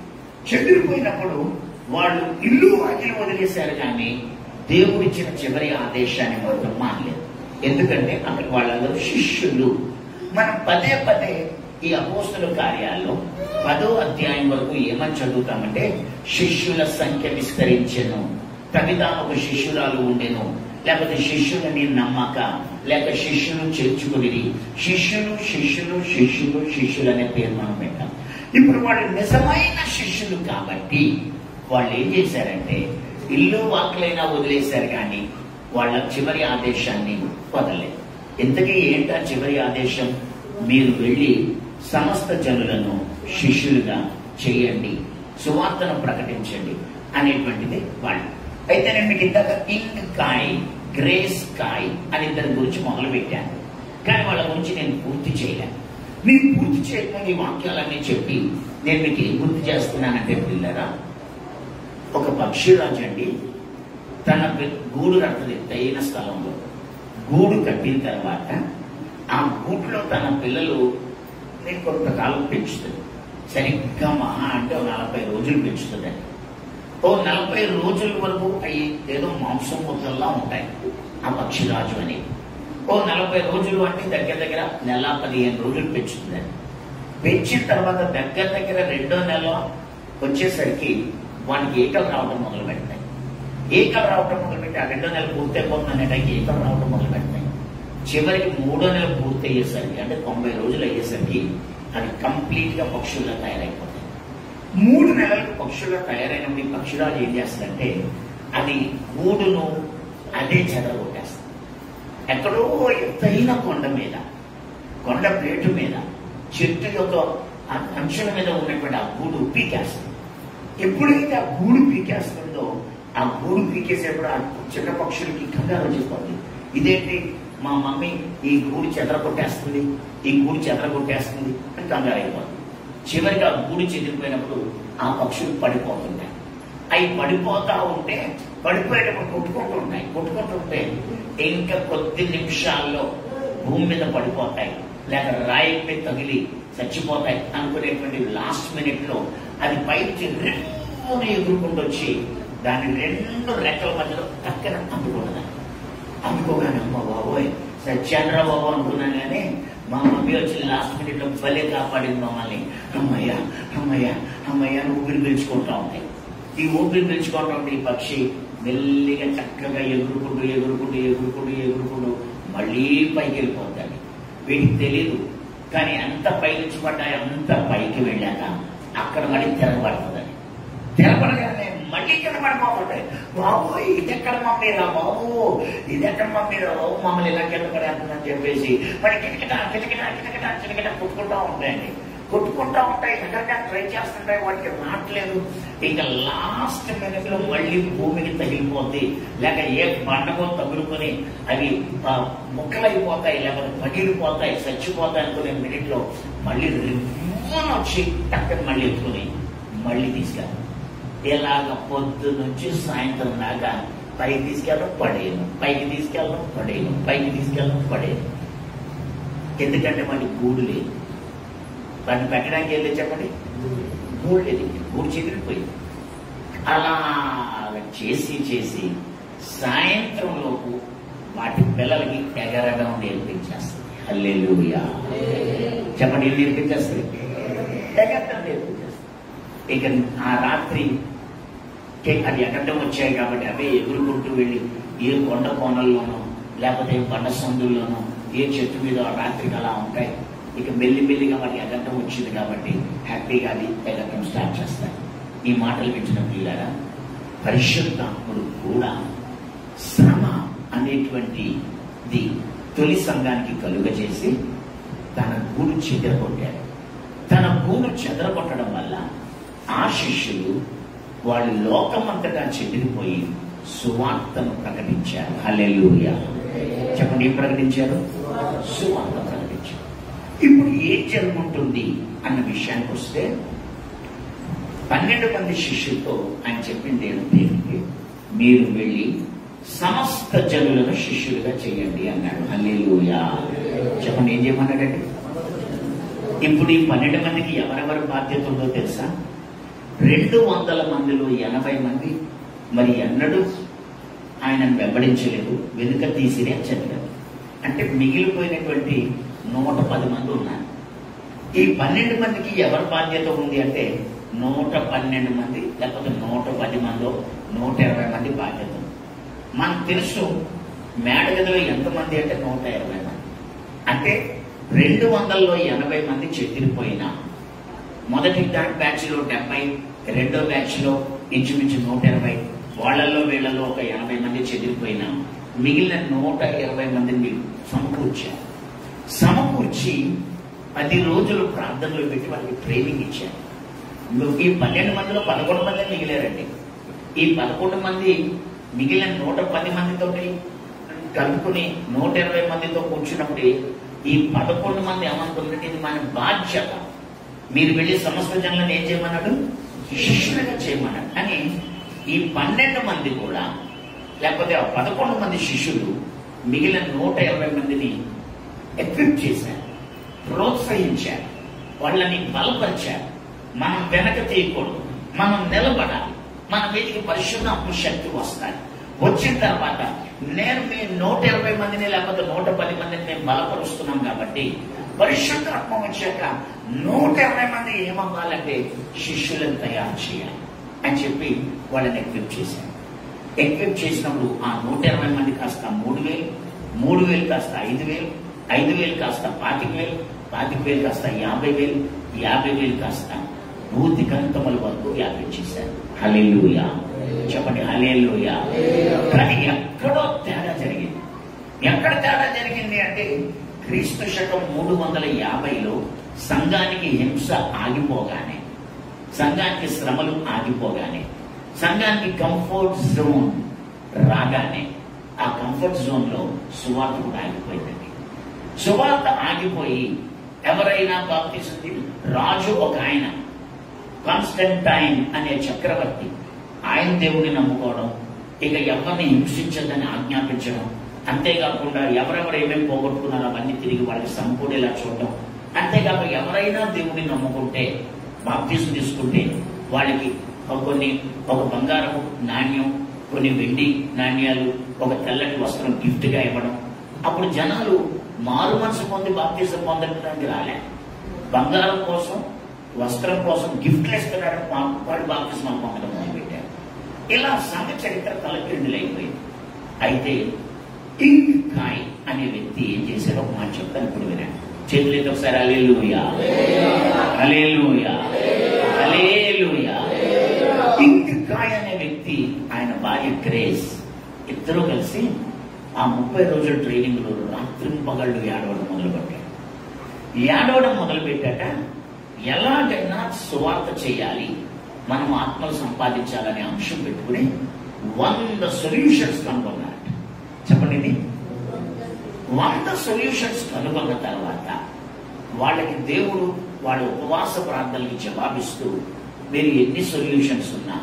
చెదిరిపోయినప్పుడు వాళ్ళు ఇల్లు వాకిలు వదిలేశారు, కానీ దేవుడిచ్చిన చివరి ఆదేశాన్ని మాత్రం మానలేదు. ఎందుకంటే అక్కడ వాళ్ళందరూ శిష్యులు. మనం పదే పదే ఈ అపోస్తుల కార్యాల్లో 10వ అధ్యాయం వరకు ఏమని చదువుతామంటే శిష్యుల సంఖ్య విస్తరించెను, తమిదా ఒక శిష్యురాలు ఉండెను, లేకపోతే శిష్యులని నమ్మక, లేక శిష్యులు చేర్చుకుని శిష్యులు శిష్యులు శిష్యులు శిష్యులు అనే పేరు మనం పెట్టాం. ఇప్పుడు వాళ్ళు నిజమైన శిష్యులు కాబట్టి వాళ్ళు ఏం చేశారంటే ఇల్లు వాకులైనా వదిలేశారు, కానీ వాళ్ళ చివరి ఆదేశాన్ని వదలలేదు. ఇంతకీ ఏంటా చివరి ఆదేశం? మీరు వెళ్ళి సమస్త జనులను శిష్యులుగా చేయండి, సువార్తను ప్రకటించండి అనేటువంటిది వాళ్ళు. అయితే నేను మీకు ఇందాక ఇంగ్ కాయ్, గ్రేస్ కాయ్ అని ఇద్దరి గురించి మొదలు పెట్టాను, కానీ వాళ్ళ గురించి నేను పూర్తి చేయలేను. నేను పూర్తి చేయకుండా ఈ వాక్యాలన్నీ చెప్పి నేను మీకు ఏం గుర్తు చేస్తున్నానంటే పిల్లరా, ఒక పక్షిరాజు అండి తన గూడు కడుతుంది ఎత్తైన స్థలంలో. గూడు కట్టిన తర్వాత ఆ గూడులో తన పిల్లలు నేను కొంతకాలం పెంచుతుంది. సరిగ్గా మహా అంటే 40 రోజులు పెంచుతుందండి. 40 రోజుల వరకు అవి ఏదో మాంసం ముద్దల్లా ఉంటాయి ఆ పక్షిరాజు అని. 40 రోజులు అంటే దగ్గర దగ్గర నెల 15 రోజులు పెంచుతుందండి. పెంచిన తర్వాత దగ్గర దగ్గర 2వ నెల వచ్చేసరికి వానికి ఏకలు రావడం మొదలు పెడతాయి. ఏకలు రావడం మొదలుపెట్టి ఆ 2వ నెల పూర్తయిపోతుందనే టైంకి ఏకలు రావడం మొదలు పెడతాయి. చివరికి 3వ నెల పూర్తి అయ్యేసరికి అంటే 90 రోజులు అయ్యేసరికి అది కంప్లీట్ గా పక్షులుగా తయారైపోతాయి. 3 నెలలకు పక్షులుగా తయారైనప్పుడు ఈ పక్షిరాజు ఏం చేస్తుందంటే అది గూడును అదే చెదరగొట్టేస్తుంది. ఎక్కడో ఎత్తైన కొండ మీద, కొండ ప్లేటు మీద, చెట్టు యొక్క అంచుల మీద ఉన్నటువంటి ఆ గూడు పీకేస్తుంది. ఎప్పుడైతే ఆ గూడు పీకేస్తుందో ఆ గూడు పీకేసేప్పుడు ఆ చిన్న పక్షులకి కంగారు వచ్చేస్తుంది. ఇదేంటి మా మమ్మీ ఈ గూడు చెదరగొట్టేస్తుంది, ఈ గూడు చెదరగొట్టేస్తుంది అని కంగారు అయిపోతుంది. చివరికి ఆ గూడు చెదిరిపోయినప్పుడు ఆ పక్షులు పడిపోతుంటాయి. అవి పడిపోతా ఉంటే పడిపోయేటప్పుడు కొట్టుకుంటుంటే ఇంకా కొద్ది నిమిషాల్లో భూమి మీద పడిపోతాయి, లేక రాయి మీద తగిలి చచ్చిపోతాయి అనుకునేటువంటి లాస్ట్ మినిట్ లో అది పైకి రెండు ఎగురుకుంటూ వచ్చి దాని 2 రెక్కల మధ్యలో టక్కన అందుకోగానే అమ్మ బాబోయ్ సత్యాన్రా బాబు అనుకున్నాను, కానీ మా మమ్మీ వచ్చి లాస్ట్ మినిట్ లో భలే కాపాడింది మమ్మల్ని. అమ్మయ్యా అమ్మయ్యా అమ్మయ్యా అని ఊపిరి పీల్చుకుంటా ఉంటాయి. ఈ ఊపిరి పీల్చుకుంటా ఉంటే ఈ పక్షి మెల్లిగా చక్కగా ఎగురుకుంటూ మళ్ళీ పైకి వెళ్ళిపోతాయి. వీటికి తెలియదు, కానీ అంత పైకి పడ్డాయి. అంత పైకి వెళ్ళాక అక్కడ మళ్ళీ తెరపడుతుందని. తెరపడగానే మళ్ళీ కింద పడిపోతుంటాయి. బాబు ఇదెక్కడ మమ్మీరా బాబు, ఇదెక్కడ మమ్మీరా బాబు, మమ్మల్ని ఇలా కింద పడేస్తుందని చెప్పేసి మరి కిటకిట కొట్టుకుంటా ఉంటాయి. ఎక్కడికైనా ట్రై చేస్తుంటాయి, వాటికి రావట్లేదు. ఇక లాస్ట్ మినిట్ లో మళ్ళీ భూమికి తగిలిపోద్ది, లేక ఏ బండకో తగులుకొని అవి ముక్కలైపోతాయి, లేకపోతే పగిలిపోతాయి, చచ్చిపోతాయి అనుకునే మినిట్ లో మళ్ళీ రివ్వను వచ్చి టక్కని మళ్ళీ ఎత్తుకుని మళ్ళీ తీసుకెళ్ళాలి. ఇలాగ పొద్దు నుంచి సాయంత్రం దాకా పైకి తీసుకెళ్ళడం పడేయను, పైకి తీసుకెళ్ళడం పడేయను, పైకి తీసుకెళ్ళడం పడేయను. ఎందుకంటే మళ్ళీ గూడు లేదు. వాటిని పెట్టడానికి వెళ్ళి చెప్పండి, గూడు లేదు, గూడు చెదిరిపోయింది. అలా చేసి సాయంత్రంలోపు వాటి పిల్లలకి ఎగరడం నేర్పించేస్తుంది. హల్లెలూయా చెప్పండి, ఏం నేర్పించేస్తుంది? ఎగరడం నేర్పించేస్తుంది. ఇక ఆ రాత్రి అది ఎగరడం వచ్చాయి కాబట్టి అవే ఎగురుకుంటూ వెళ్ళి ఏ కొండ కోనల్లోనో లేకపోతే బండ సందుల్లోనో ఏ చెట్టు మీద రాత్రికి అలా ఉంటాయి. ఇక మెల్లిమెల్లిగా వాటి ఎగరటం వచ్చింది కాబట్టి హ్యాపీగా అది ఎగరటం స్టార్ట్ చేస్తాయి. ఈ మాటలు వింటున్న పిల్లరా, పరిశుద్ధాత్ముడు కూడా శ్రమ అనేటువంటిది తొలి సంఘానికి కలుగజేసి తన గూడు చెదరగొట్టాడు. తన గూడు చెదరగొట్టడం వల్ల ఆ శిష్యులు వాళ్ళు లోకమంతటా చెదిరిపోయి సువార్తను ప్రకటించారు. హల్లెలూయా చెప్పండి, ఏం ప్రకటించారు? సువార్త ప్రకటించారు. ఇప్పుడు ఏం జరుగుతుంది అన్న విషయానికి వస్తే 12 మంది శిష్యులతో ఆయన చెప్పింది ఏంటంటే మీరు వెళ్ళి సమస్త జనులను శిష్యులుగా చేయండి అన్నాడు. హల్లెలూయా. చెప్పండి, ఏం చేయమన్నాడండి? ఇప్పుడు ఈ 12 మందికి ఎవరెవరి బాధ్యత ఉందో తెలుసా? 200 మందిలో 80 మంది మరి ఎన్నడూ ఆయనను వెంబడించలేదు, వెనుక తీసిరి అని చెప్పారు. అంటే మిగిలిపోయినటువంటి 110 మంది ఉన్నారు. ఈ 12 మందికి ఎవరి బాధ్యత ఉంది అంటే 112 మంది, లేకపోతే 110 మందో 120 మంది బాధ్యత ఉంది. మనకు తెలుసు మేడగదిలో ఎంతమంది అంటే 120 మంది. అంటే 200లో 80 మంది చెదిరిపోయినా, మొదటి బ్యాచ్లో 70, రెండో బ్యాచ్లో ఇంచుమించు 120, వాళ్ళల్లో వీళ్ళలో ఒక 80 మంది చెదిరిపోయినా మిగిలిన 120 మందిని మీరు సమకూర్చారు. సమకూర్చి 10 రోజులు ప్రార్థనలు పెట్టి వాళ్ళకి ట్రైనింగ్ ఇచ్చారు. ఈ 12 మందిలో 11 మంది మిగిలారండి. ఈ 11 మంది మిగిలిన 110 మందితో కలుపుకుని 120 మందితో కూర్చున్నప్పుడు ఈ 11 మంది ఏమనుకుంటే ఇది మన బాధ్యత, మీరు వెళ్ళి సమస్త జనులను ఏం చేయమన్నాడు? శిష్యులుగా చేయమన్నాడు. అని ఈ 12 మంది కూడా, లేకపోతే ఆ 11 మంది శిష్యులు మిగిలిన 120 మందిని ఎక్విప్ చేశారు, ప్రోత్సహించారు, వాళ్ళని బలపరిచారు. మనం వెనక తీయకూడదు, మనం నిలబడాలి, మన మీదకి పరిశుద్ధాత్మ శక్తి వస్తాయి. వచ్చిన తర్వాత నేను మీ 120 మందిని లేకపోతే 110 మందిని మేము బలపరుస్తున్నాం కాబట్టి పరిశుద్ధాత్మ వచ్చాక 120 మంది ఏమవ్వాలంటే శిష్యులను తయారు చేయాలి అని చెప్పి వాళ్ళని ఎక్విప్ చేశారు. ఎక్విప్ చేసినప్పుడు ఆ 120 మంది కాస్త 3,000, 3,000 కాస్త 5,000, 5,000 కాస్త 25,000, 25,000 కాస్త 50,000, 50,000 కాస్త భూతికంతముల వరకు వ్యాపించేశారు. హల్లెలూయా. చెప్పండి, హల్లెలూయా. కానీ ఎక్కడో తేడా జరిగింది. ఎక్కడ తేడా జరిగింది అంటే క్రీస్తు శకం 350లో సంఘానికి హింస ఆగిపోగానే, సంఘానికి శ్రమలు ఆగిపోగానే, సంఘానికి కంఫర్ట్ జోన్ రాగానే ఆ కంఫర్ట్ జోన్ లో సువార్త కూడా ఆగిపోయిందండి. సువార్త ఆగిపోయి ఎవరైనా బాప్తిస్తుంది, రాజు ఒక ఆయన కాన్స్టంటైన్ అనే చక్రవర్తి, ఆయన దేవుడిని నమ్ముకోవడం, ఇక ఎవరిని హింసించదని ఆజ్ఞాపించడం, అంతేకాకుండా ఎవరెవరు ఏమేమి పోగొట్టుకున్నారో అవన్నీ తిరిగి వాళ్ళకి సమకూడేలా చూడటం, అంతేకాక ఎవరైనా దేవుడిని నమ్ముకుంటే బాప్తిసం తీసుకుంటే వాళ్ళకి ఒక బంగారము నాణ్యం, కొన్ని వెండి నాణ్యాలు, ఒక తెల్లటి వస్త్రం గిఫ్ట్ గా ఇవ్వడం. అప్పుడు జనాలు మారు మనసు పొంది బాప్తిసం పొందడానికి రాలే, బంగారం కోసం వస్త్రం కోసం గిఫ్ట్లు ఇస్తున్నాడు, వాళ్ళు బాప్తిసం పొందడం మొదలుపెట్టారు. ఇలా సంఘ చరిత్ర తలకిందులైపోయింది. అయితే ఇంగ్ కాయ్ అనే వ్యక్తి ఏం చేశాడో ఒక మాట చెప్తాను, ఇప్పుడు వినండి. చేతులైతే ఒకసారి హల్లెలూయా, హల్లెలూయా, హల్లెలూయా. ఇంగ్ కాయ్ అనే వ్యక్తి, ఆయన భార్య గ్రేస్, ఇద్దరూ కలిసి ఆ 30 రోజుల ట్రైనింగ్ లో రాత్రింపగళ్ళు ఏడవడం మొదలుపెట్టాడు. ఏడవడం మొదలుపెట్టాక ఎలాగైనా సువార్త చేయాలి, మనం ఆత్మలు సంపాదించాలనే అంశం పెట్టుకుని 100 సొల్యూషన్స్ కనుగొన్నాడు. చెప్పండి, ఇది 100 సొల్యూషన్స్ కనుగొన్న తర్వాత వాళ్ళకి దేవుడు వాళ్ళ ఉపవాస ప్రార్థనలకి జవాబిస్తూ, మీరు ఎన్ని సొల్యూషన్స్ ఉన్నా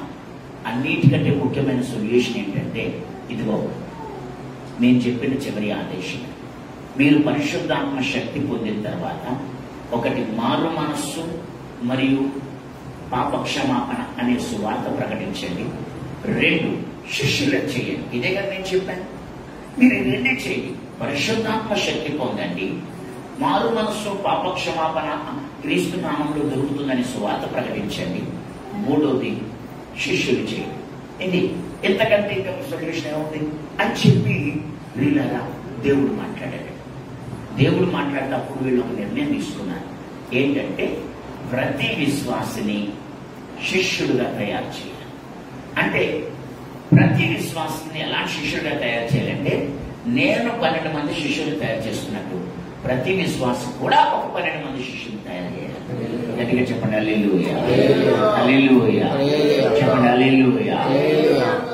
అన్నిటికంటే ముఖ్యమైన సొల్యూషన్ ఏంటంటే ఇదిగో నేను చెప్పిన చివరి ఆదేశం, మీరు పరిశుద్ధాత్మ శక్తి పొందిన తర్వాత ఒకటి మారు మనస్సు మరియు పాపక్షమాపణ అనే సువార్త ప్రకటించండి, 2 శిష్యులను చేయండి. ఇదే కదా నేను చెప్పాను, మీరు రెండే చేయండి. పరిశుద్ధాత్మ శక్తి పొందండి, మారు మనస్సు పాపక్షమాపణ క్రీస్తు నామంలో దొరుకుతుందని సువార్త ప్రకటించండి, 3వది శిష్యులు చేయండి. ఇది ఎంతకంటే ఇంకా సొల్యూషన్ ఏముంది అని చెప్పి వీళ్ళగా దేవుడు మాట్లాడాడు. దేవుడు మాట్లాడినప్పుడు వీళ్ళు ఒక నిర్ణయం తీసుకున్నారు. ఏంటంటే ప్రతి విశ్వాసిని శిష్యుడుగా తయారు చేయాలి. అంటే ప్రతి విశ్వాసిని ఎలా శిష్యుడిగా తయారు చేయాలంటే, నేను 12 మంది శిష్యులు తయారు చేస్తున్నట్టు ప్రతి విశ్వాసం కూడా ఒక 12 మంది శిష్యులు తయారు చేయాలి. గట్టిగా చెప్పండి, హల్లెలూయా, హల్లెలూయా, చెప్పండి, హల్లెలూయా.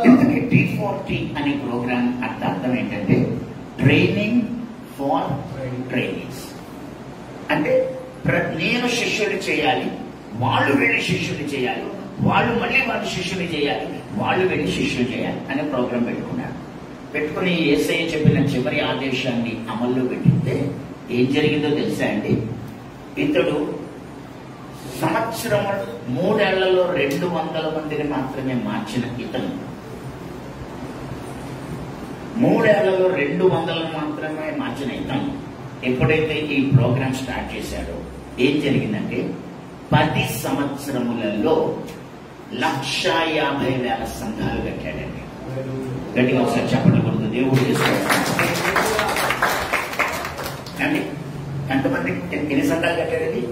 ఇంతకీ T40 అనే ప్రోగ్రామ్ అర్థం ఏంటంటే ట్రైనింగ్ ఫార్ ట్రైనింగ్స్. అంటే నేను శిష్యులు చేయాలి, వాళ్ళు వెళ్ళి శిష్యులు చేయాలి, వాళ్ళు మళ్ళీ వాళ్ళ శిష్యులు చేయాలి, వాళ్ళు వెళ్ళి శిష్యులు చేయాలి అనే ప్రోగ్రాం పెట్టుకున్నారు. పెట్టుకుని యేసయ్య చెప్పిన చివరి ఆదేశాన్ని అమల్లో పెట్టితే ఏం జరిగిందో తెలుసా అండి? ఇతడు సంవత్సరం 3 ఏళ్లలో 200 మందిని మాత్రమే మార్చిన ఇతను 3 ఏళ్లలో 200 మాత్రమే మార్చిన ఇతను ఎప్పుడైతే ఈ ప్రోగ్రాం స్టార్ట్ చేశాడో ఏం జరిగిందంటే 10 సంవత్సరములలో 150,000 సంఘాలు కట్టాడండి. గట్టిగా ఒకసారి చెప్పకూడదు, దేవుడు అండి. ఎంతమంది ఎన్ని సంఘాలు కట్టాడండి?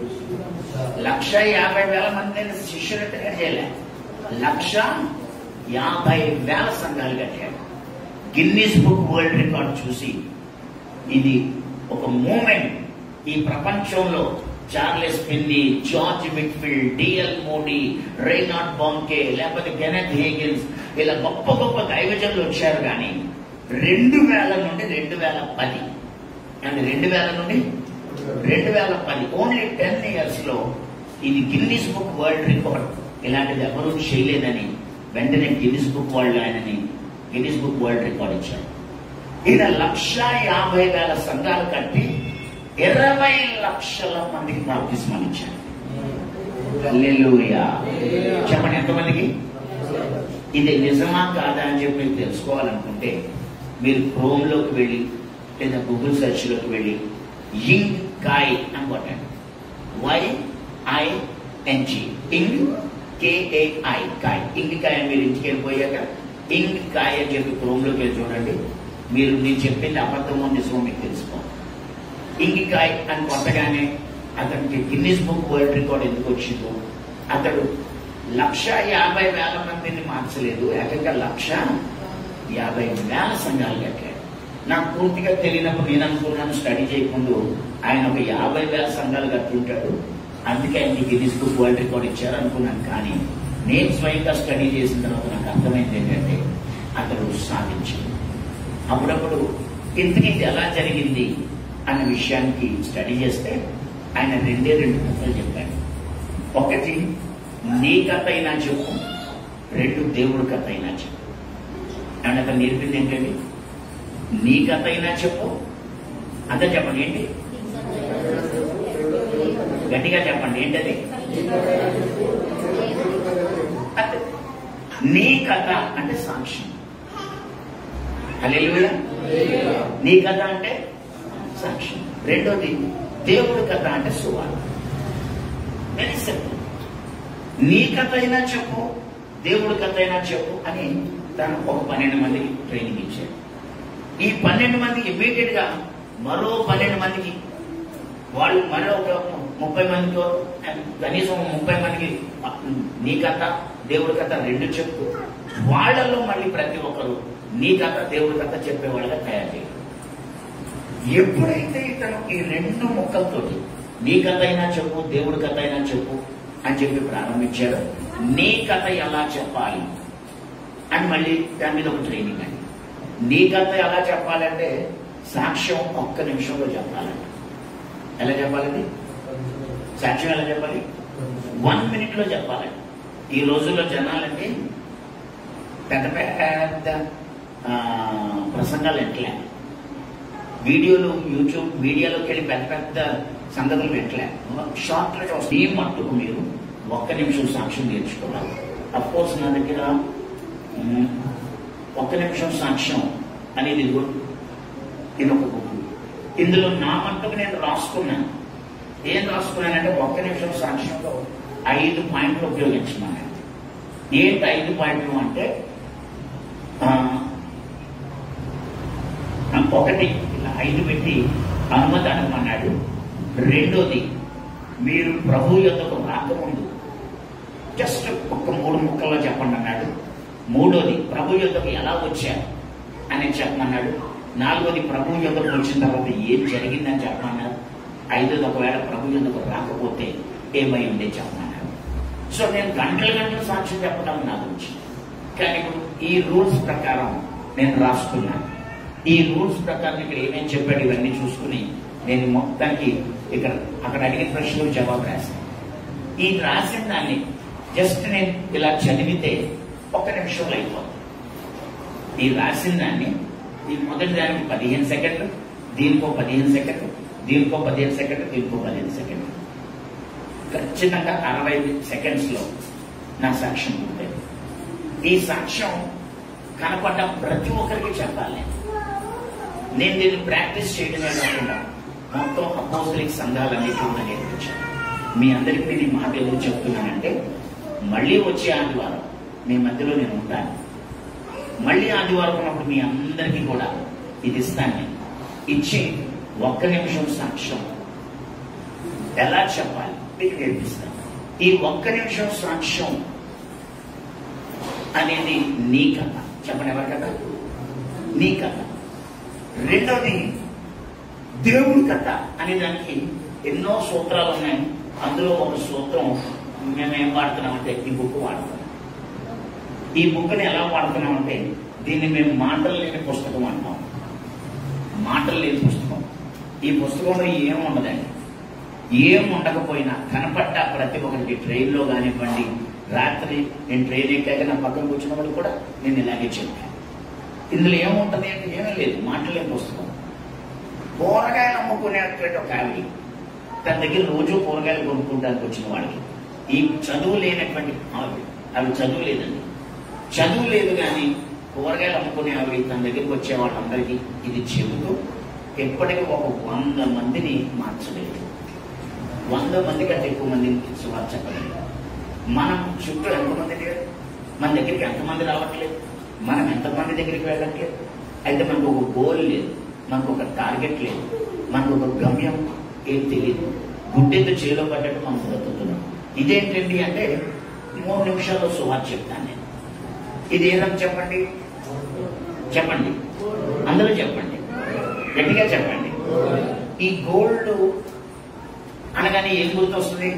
150,000 మంది శిష్యులు తయారు చేయలే, 150,000 సంఘాలు కట్టాడు. గిన్నీస్ బుక్ వరల్డ్ రికార్డ్ చూసి ఇది ఒక మూమెంట్. ఈ ప్రపంచంలో Charles Finney, George Whitefield, D L Moody, Reinhard Bonnke, లేకపోతే కెనెత్ హేగిన్స్, ఇలా గొప్ప గొప్ప దైవజనులు వచ్చారు. కానీ 2000 నుండి 2010 అండ్ 2000 నుండి 2010 ఓన్లీ 10 years లో ఇది గిన్నీస్ బుక్ వరల్డ్ రికార్డ్. ఇలాంటిది ఎవరూ చేయలేదని వెంటనే గిన్నీస్ బుక్ వరల్డ్ రికార్డ్ ఇచ్చారు. ఈయన 150,000 సంఘాలు కట్టి 20 లక్షల మందికి బాప్తిస్మాలు ఇచ్చారు. హల్లెలూయా. చెప్పండి, ఎంతమందికి? ఇది నిజమా కాదా అని చెప్పి మీరు తెలుసుకోవాలనుకుంటే మీరు క్రోమ్లోకి వెళ్ళి లేదా గూగుల్ సెర్చ్లోకి వెళ్ళి ఇంగ్ కాయ్ అని కొట్టండి. YING ఇంగ్ KAI కాయ్. ఇంగ్ కాయ్ అని మీరు ఇంటికి వెళ్ళిపోయాక ఇంగ్ కాయ్ అని చెప్పి క్రోమ్లోకి వెళ్ళి చూడండి. మీరు నేను చెప్పింది అబద్ధమో నిజమో మీకు తెలుసుకోండి. ఇంగికాయ్ అని కొట్టగానే అతనికి గిన్నీస్ బుక్ వరల్డ్ రికార్డ్ ఎందుకు వచ్చిందో, అతడు 150,000 మందిని మార్చలేదు, ఏకంగా 150,000 సంఘాలు కట్టాడు. నాకు పూర్తిగా తెలియనప్పుడు నేను అనుకున్నాను, స్టడీ చేయకుండా ఆయన ఒక 50,000 సంఘాలు కట్టుంటాడు, అందుకే ఆయనకి గిన్నీస్ బుక్ వరల్డ్ రికార్డ్ ఇచ్చారు అనుకున్నాను. కానీ నేను స్వయంగా స్టడీ చేసిన తర్వాత నాకు అర్థమైంది ఏంటంటే అతడు సాధించాడు. అప్పుడప్పుడు ఇంతకీ ఇది ఎలా జరిగింది అన్న విషయానికి స్టడీ చేస్తే ఆయన 2 కథలు చెప్పాడు. ఒకటి నీ కథ అయినా చెప్పు, 2 దేవుడి కథ అయినా చెప్పు. ఆయన అక్కడ నేర్పింది ఏంటండి? నీ కథ అయినా చెప్పు. అంతే చెప్పండి. ఏంటి? గట్టిగా చెప్పండి. ఏంటది? నీ కథ అంటే సాక్ష్యం. హల్లెలూయా. నీ కథ అంటే సాక్ష్యం. రెండోది దేవుడి కథ అంటే సువార్త. Very simple. నీ కథ అయినా చెప్పు, దేవుడి కథ అయినా చెప్పు అని తను ఒక 12 మందికి ట్రైనింగ్ ఇచ్చాడు. ఈ 12 మంది ఇమ్మీడియట్ గా మరో 12 మందికి, వాళ్ళు మరో ఒక 30 మందితో, కనీసం 30 మందికి నీ కథ దేవుడి కథ 2 చెప్పు. వాళ్లలో మళ్ళీ ప్రతి ఒక్కరు నీ కథ దేవుడి కథ చెప్పేవాళ్ళగా తయారు చేయాలి. ఎప్పుడైతే ఇతను ఈ 2 ముక్కలతోటి నీ కథ అయినా చెప్పు, దేవుడి కథ అయినా చెప్పు అని చెప్పి ప్రారంభించాడు. నీ కథ ఎలా చెప్పాలి అని మళ్ళీ దాని మీద ఒక ట్రైనింగ్ అండి. నీ కథ ఎలా చెప్పాలంటే సాక్ష్యం 1 నిమిషంలో చెప్పాలండి. ఎలా చెప్పాలండి? సాక్ష్యం ఎలా చెప్పాలి? 1 minute లో చెప్పాలండి. ఈ రోజుల్లో జనాలంటే పెద్ద పెద్ద ప్రసంగాలు ఎట్లే, వీడియోలు యూట్యూబ్ వీడియోలోకి వెళ్ళి పెద్ద పెద్ద సంగతులు ఎట్లే, షార్ట్ లో ఈ మట్టుకు మీరు 1 నిమిషం సాక్ష్యం నేర్చుకోవాలి. అఫ్ కోర్స్ నా దగ్గర 1 నిమిషం సాక్ష్యం అనేది ఇది ఒక బుక్. ఇందులో నా మట్టుకు నేను రాసుకున్నాను. ఏం రాసుకున్నానంటే 1 నిమిషం సాక్ష్యంలో 5 పాయింట్లు ఉపయోగించుకున్నాను. ఏంటి 5 పాయింట్లు అంటే, ఒకటి ఇలా 5 పెట్టి అనుమతి అన్నాడు. రెండోది, మీరు ప్రభు యొద్దకు రాకముందు జస్ట్ 3 ముక్కల్లో చెప్పండి అన్నాడు. మూడోది, ప్రభు యొద్దకు ఎలా వచ్చారు అని చెప్పమన్నాడు. నాలుగోది, ప్రభు యొద్దకు వచ్చిన తర్వాత ఏం జరిగిందని చెప్పమన్నారు. ఐదోది, ఒకవేళ ప్రభు యొద్దకు రాకపోతే ఏమై ఉండే చెప్పమన్నారు. సో నేను గంటలు సాక్ష్యం చెప్పడం నా గురించి. కానీ ఇప్పుడు ఈ రూల్స్ ప్రకారం నేను రాసుకున్నాను. ఈ రూల్స్ ప్రకారం ఇక్కడ ఏమేమి చెప్పాడు ఇవన్నీ చూసుకుని నేను మొత్తానికి అక్కడ అడిగిన ప్రశ్నలకు జవాబు రాశాను. ఈ రాసిన దాన్ని జస్ట్ నేను ఇలా చదివితే 1 నిమిషంలో అయిపోతుంది. ఈ రాసిన దాన్ని ఈ మొదటి దానికి 15 సెకండ్లు, దీనికో 15 సెకండ్లు, దీనికో 15 సెకండ్లు, దీనికో 15 సెకండ్లు, ఖచ్చితంగా 60 సెకండ్స్లో నా సాక్ష్యం ఉంటుంది. ఈ సాక్ష్యం కనపడ్డ ప్రతి ఒక్కరికి చెప్పాలి. నేను దీన్ని ప్రాక్టీస్ చేయడమే కాకుండా మొత్తం అపోస్తలిక్ సంఘాలన్నిటి కూడా నేర్పించాను. మీ అందరికీ నేను మాట ఎందుకు చెప్తున్నానంటే, మళ్ళీ వచ్చే ఆదివారం మీ మధ్యలో నేను ఉంటాను. మళ్ళీ ఆదివారం ఉన్నప్పుడు మీ అందరికీ కూడా ఇది ఇస్తాను. నేను ఇచ్చి 1 నిమిషం సాక్ష్యం ఎలా చెప్పాలి మీకు నేర్పిస్తాను. ఈ 1 నిమిషం సాక్ష్యం అనేది నీ కథ. చెప్పండి, ఎవరి కథ? నీ కథ. రెండోది దేవుడి కథ అనే దానికి ఎన్నో సూత్రాలు ఉన్నాయి. అందులో ఒక సూత్రం మేమేం వాడుతున్నామంటే ఈ బుక్ వాడుతున్నాం. ఈ బుక్ని ఎలా వాడుతున్నామంటే దీన్ని మేము మాటలు లేని పుస్తకం అంటాం. మాటలు లేని పుస్తకం. ఈ పుస్తకంలో ఏం ఉండదండి. ఏం ఉండకపోయినా కనపడ్డ ప్రతి ఒక్కరికి ట్రైన్లో కానివ్వండి, రాత్రి నేను ట్రైన్ ఎక్కాక నా పక్కన కూర్చున్న వాళ్ళు కూడా నేను ఇలాగే చెప్పాను. ఇందులో ఏముంటుంది అంటే ఏమీ లేదు. మాటలు లేని పుస్తకం. కూరగాయలు అమ్ముకునేటువంటి ఒక ఆవిడ తన దగ్గర రోజు కూరగాయలు కొనుక్కుంటానికి వచ్చిన వాడికి ఈ చదువు లేనటువంటి ఆవిడ, అవి చదువు లేదండి, చదువు లేదు కానీ కూరగాయలు అమ్ముకునే ఆవిడ తన దగ్గరికి వచ్చే వాళ్ళందరికీ ఇది చెబుతూ ఎప్పటికీ ఒక 100 మందిని మార్చలేదు. 100 మంది కంటే ఎక్కువ మందిని సువార్త చెప్పలేదు. మనం చుట్టూ ఎంతమంది లేరు, మన దగ్గరికి ఎంతమంది రావట్లేదు, మనం ఎంతమంది దగ్గరికి వెళ్ళట్లేదు. అయితే మనకు ఒక గోల్ లేదు, మనకు ఒక టార్గెట్ లేదు, మనకు ఒక గమ్యం ఏం తెలియదు. గుడ్డెతో చేలో పడ్డట్టు మనం బ్రతుకుతున్నాం. ఇదేంటండి అంటే 3 నిమిషాల్లో సువార్త చెప్తాను నేను. ఇది ఏదని చెప్పండి, చెప్పండి, అందరూ చెప్పండి, గట్టిగా చెప్పండి. ఈ గోల్డ్ అనగానే ఏం గుర్తొస్తుంది?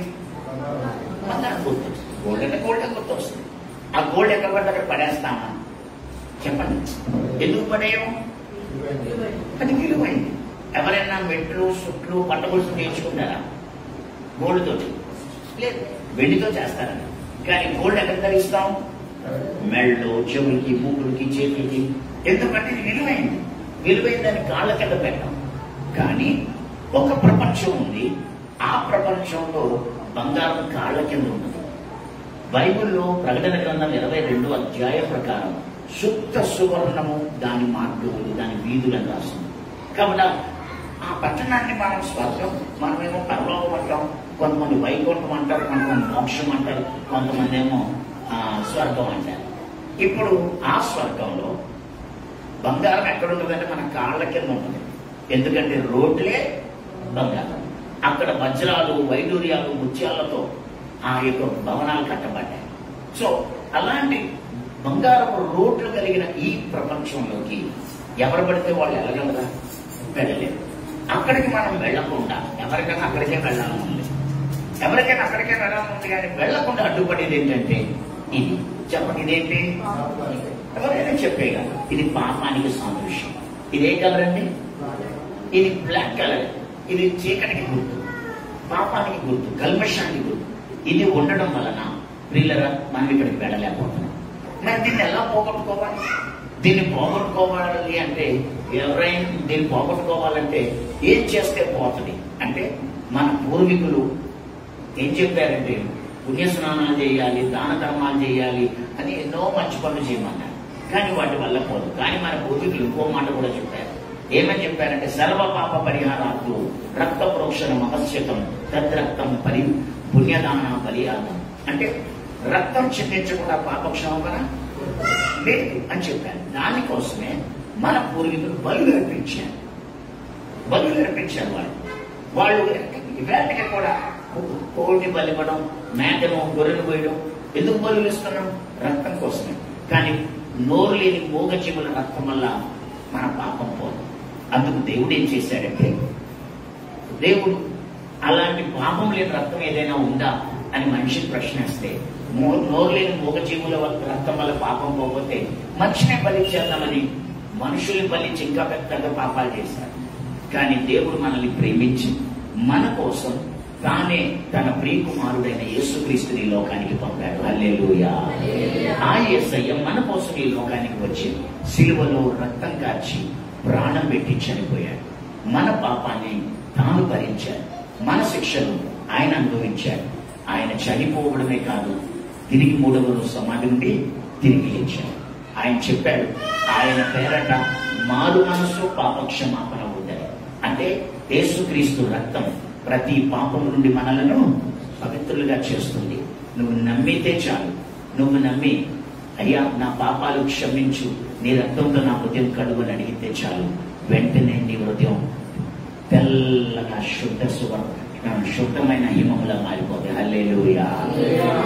బంగారం గుర్తొస్తుంది. గోల్డ్ అంటే గోల్డ్ గుర్తొస్తుంది. ఆ గోల్డ్ ఎక్కడ పడితే అక్కడ పడేస్తామా? చెప్పండి, ఎందుకు పడేయం? అది విలువైంది. ఎవరైనా మెట్లు, సుట్లు, పట్టగొలుసు నేర్చుకుంటారా? గోల్డ్ తోటి లేదు, వెండితో చేస్తారని. కానీ గోల్డ్ ఎక్కడ ధరిస్తాం? మెళ్ళు, చెవులకి, మూకులకి, చేతులకి. ఎందుకంటే ఇది విలువైంది. విలువైందని కాళ్ళ కింద పెట్టాం. కానీ ఒక ప్రపంచం ఉంది, ఆ ప్రపంచంలో బంగారం కాళ్ళ కింద ఉంటుంది. బైబిల్లో ప్రకటన గ్రంథం 22వ అధ్యాయం ప్రకారం శుద్ధ సువర్ణము దాని మార్గములు, దాని వీధులను రాస్తుంది. కాబట్టి ఆ పట్టణాన్ని మనం స్వర్గం, మనమేమో పరలోకం అంటాం, కొంతమంది వైకుంఠం అంటారు, కొంతమంది మోక్షం అంటారు, కొంతమంది ఏమో స్వర్గం అంటారు. ఇప్పుడు ఆ స్వర్గంలో బంగారం ఎక్కడ ఉంటుందంటే మన కాళ్ళ కింద ఉంటుంది. ఎందుకంటే రోడ్లే బంగారం. అక్కడ వజ్రాలు, వైడూర్యాలు, ముత్యాలతో ఆ యొక్క భవనాలు కట్టబడ్డాయి. సో అలాంటి బంగారపు రోడ్లు కలిగిన ఈ ప్రపంచంలోకి ఎవరు పడితే వాళ్ళు వెళ్ళగలరా? వెళ్ళలేరు. అక్కడికి మనం వెళ్లకుండా ఎవరికైనా అక్కడికే వెళ్ళాలని ఉంది, ఎవరికైనా అక్కడికే వెళ్ళాలని ఉంది. కానీ వెళ్లకుండా అడ్డుపడేది ఏంటంటే ఇది. చెప్పండి, ఇదేంటి? ఎవరైనా చెప్పేగా ఇది పాపానికి సాదృశ్యం. ఇదే కలర్ అండి, ఇది బ్లాక్ కలర్, ఇది చీకటికి గుర్తు, పాపానికి గుర్తు, కల్మషానికి గుర్తు. ఇది ఉండడం వలన ప్రియులరా మనం ఇక్కడికి వెళ్ళలేకపోతున్నాం. మరి దీన్ని ఎలా పోగొట్టుకోవాలి? దీన్ని పోగొట్టుకోవాలి అంటే ఎవరైనా దీన్ని పోగొట్టుకోవాలంటే ఏం చేస్తే పోతుంది అంటే, మన పూర్వీకులు ఏం చెప్పారంటే పుణ్యస్నానాలు చేయాలి, దాన ధర్మాలు చేయాలి అని ఎన్నో మంచి పనులు చేయమన్నారు. కానీ వాటి వల్ల పోదు. కానీ మన పూర్వీకులు ఇంకో మాట కూడా చెప్పారు. ఏమని చెప్పారంటే, సర్వ పాప పరిహారాలు రక్త ప్రోక్షణ మహస్యకం తద్రక్తం పుణ్యదాన బలియాదం. అంటే రక్తం చిందించకుండా పాపక్షమాపణ లేదు అని చెప్పారు. దానికోసమే మన పూర్వీకులు బలులు అర్పించారు. వాళ్ళు ఇవాళకి కూడా కోటి బలివ్వడం, మేకను, గొర్రెను పోయడం. ఎందుకు బలులు ఇస్తున్నాం? రక్తం కోసమే. కానీ నోరు లేని మూగజీవుల రక్తం వల్ల మన పాపం పోదు. అందుకు దేవుడు ఏం చేశాడంటే, దేవుడు అలాంటి పాపం లేని రక్తం ఏదైనా ఉందా అని మనిషిని ప్రశ్నిస్తే, నోరు లేని మూగజీవుల రక్తం వల్ల పాపం పోకపోతే మనిషినే బలిచ్చేద్దామని మనుషుల్ని బలిచ్చి ఇంకా పెద్దగా పాపాలు చేశారు. కానీ దేవుడు మనల్ని ప్రేమించి మన కోసం తానే తన ప్రియకుమారుడైన యేసుక్రీస్తుని ఈ లోకానికి పంపాడు. హల్లెలూయా. ఆ యేసయ్య మన కోసం ఈ లోకానికి వచ్చి సిలువలో రక్తం కార్చి ప్రాణం పెట్టి చనిపోయాడు. మన పాపాన్ని తాను భరించాడు. మన శిక్షను ఆయన అనుభవించాడు. ఆయన చనిపోవడమే కాదు, తిరిగి 3వ రోజు సమాధి నుండి తిరిగి లేచాడు. ఆయన చెప్పాడు, ఆయన పేరట మారు మనసు పాపక్షమాపణ ఉంటాయి. అంటే యేసుక్రీస్తు రక్తం ప్రతి పాపం నుండి మనలను పవిత్రులుగా చేస్తుంది. నువ్వు నమ్మితే చాలు. నువ్వు నమ్మి, అయ్యా నా పాపాలు క్షమించు, నీ రక్తంతో నా హృదయం కడుగు అని అడిగితే చాలు, వెంటనే నీ హృదయం తెల్లగా శుద్ధమైన హిమములా మారిపోతుంది. హల్లెలూయా,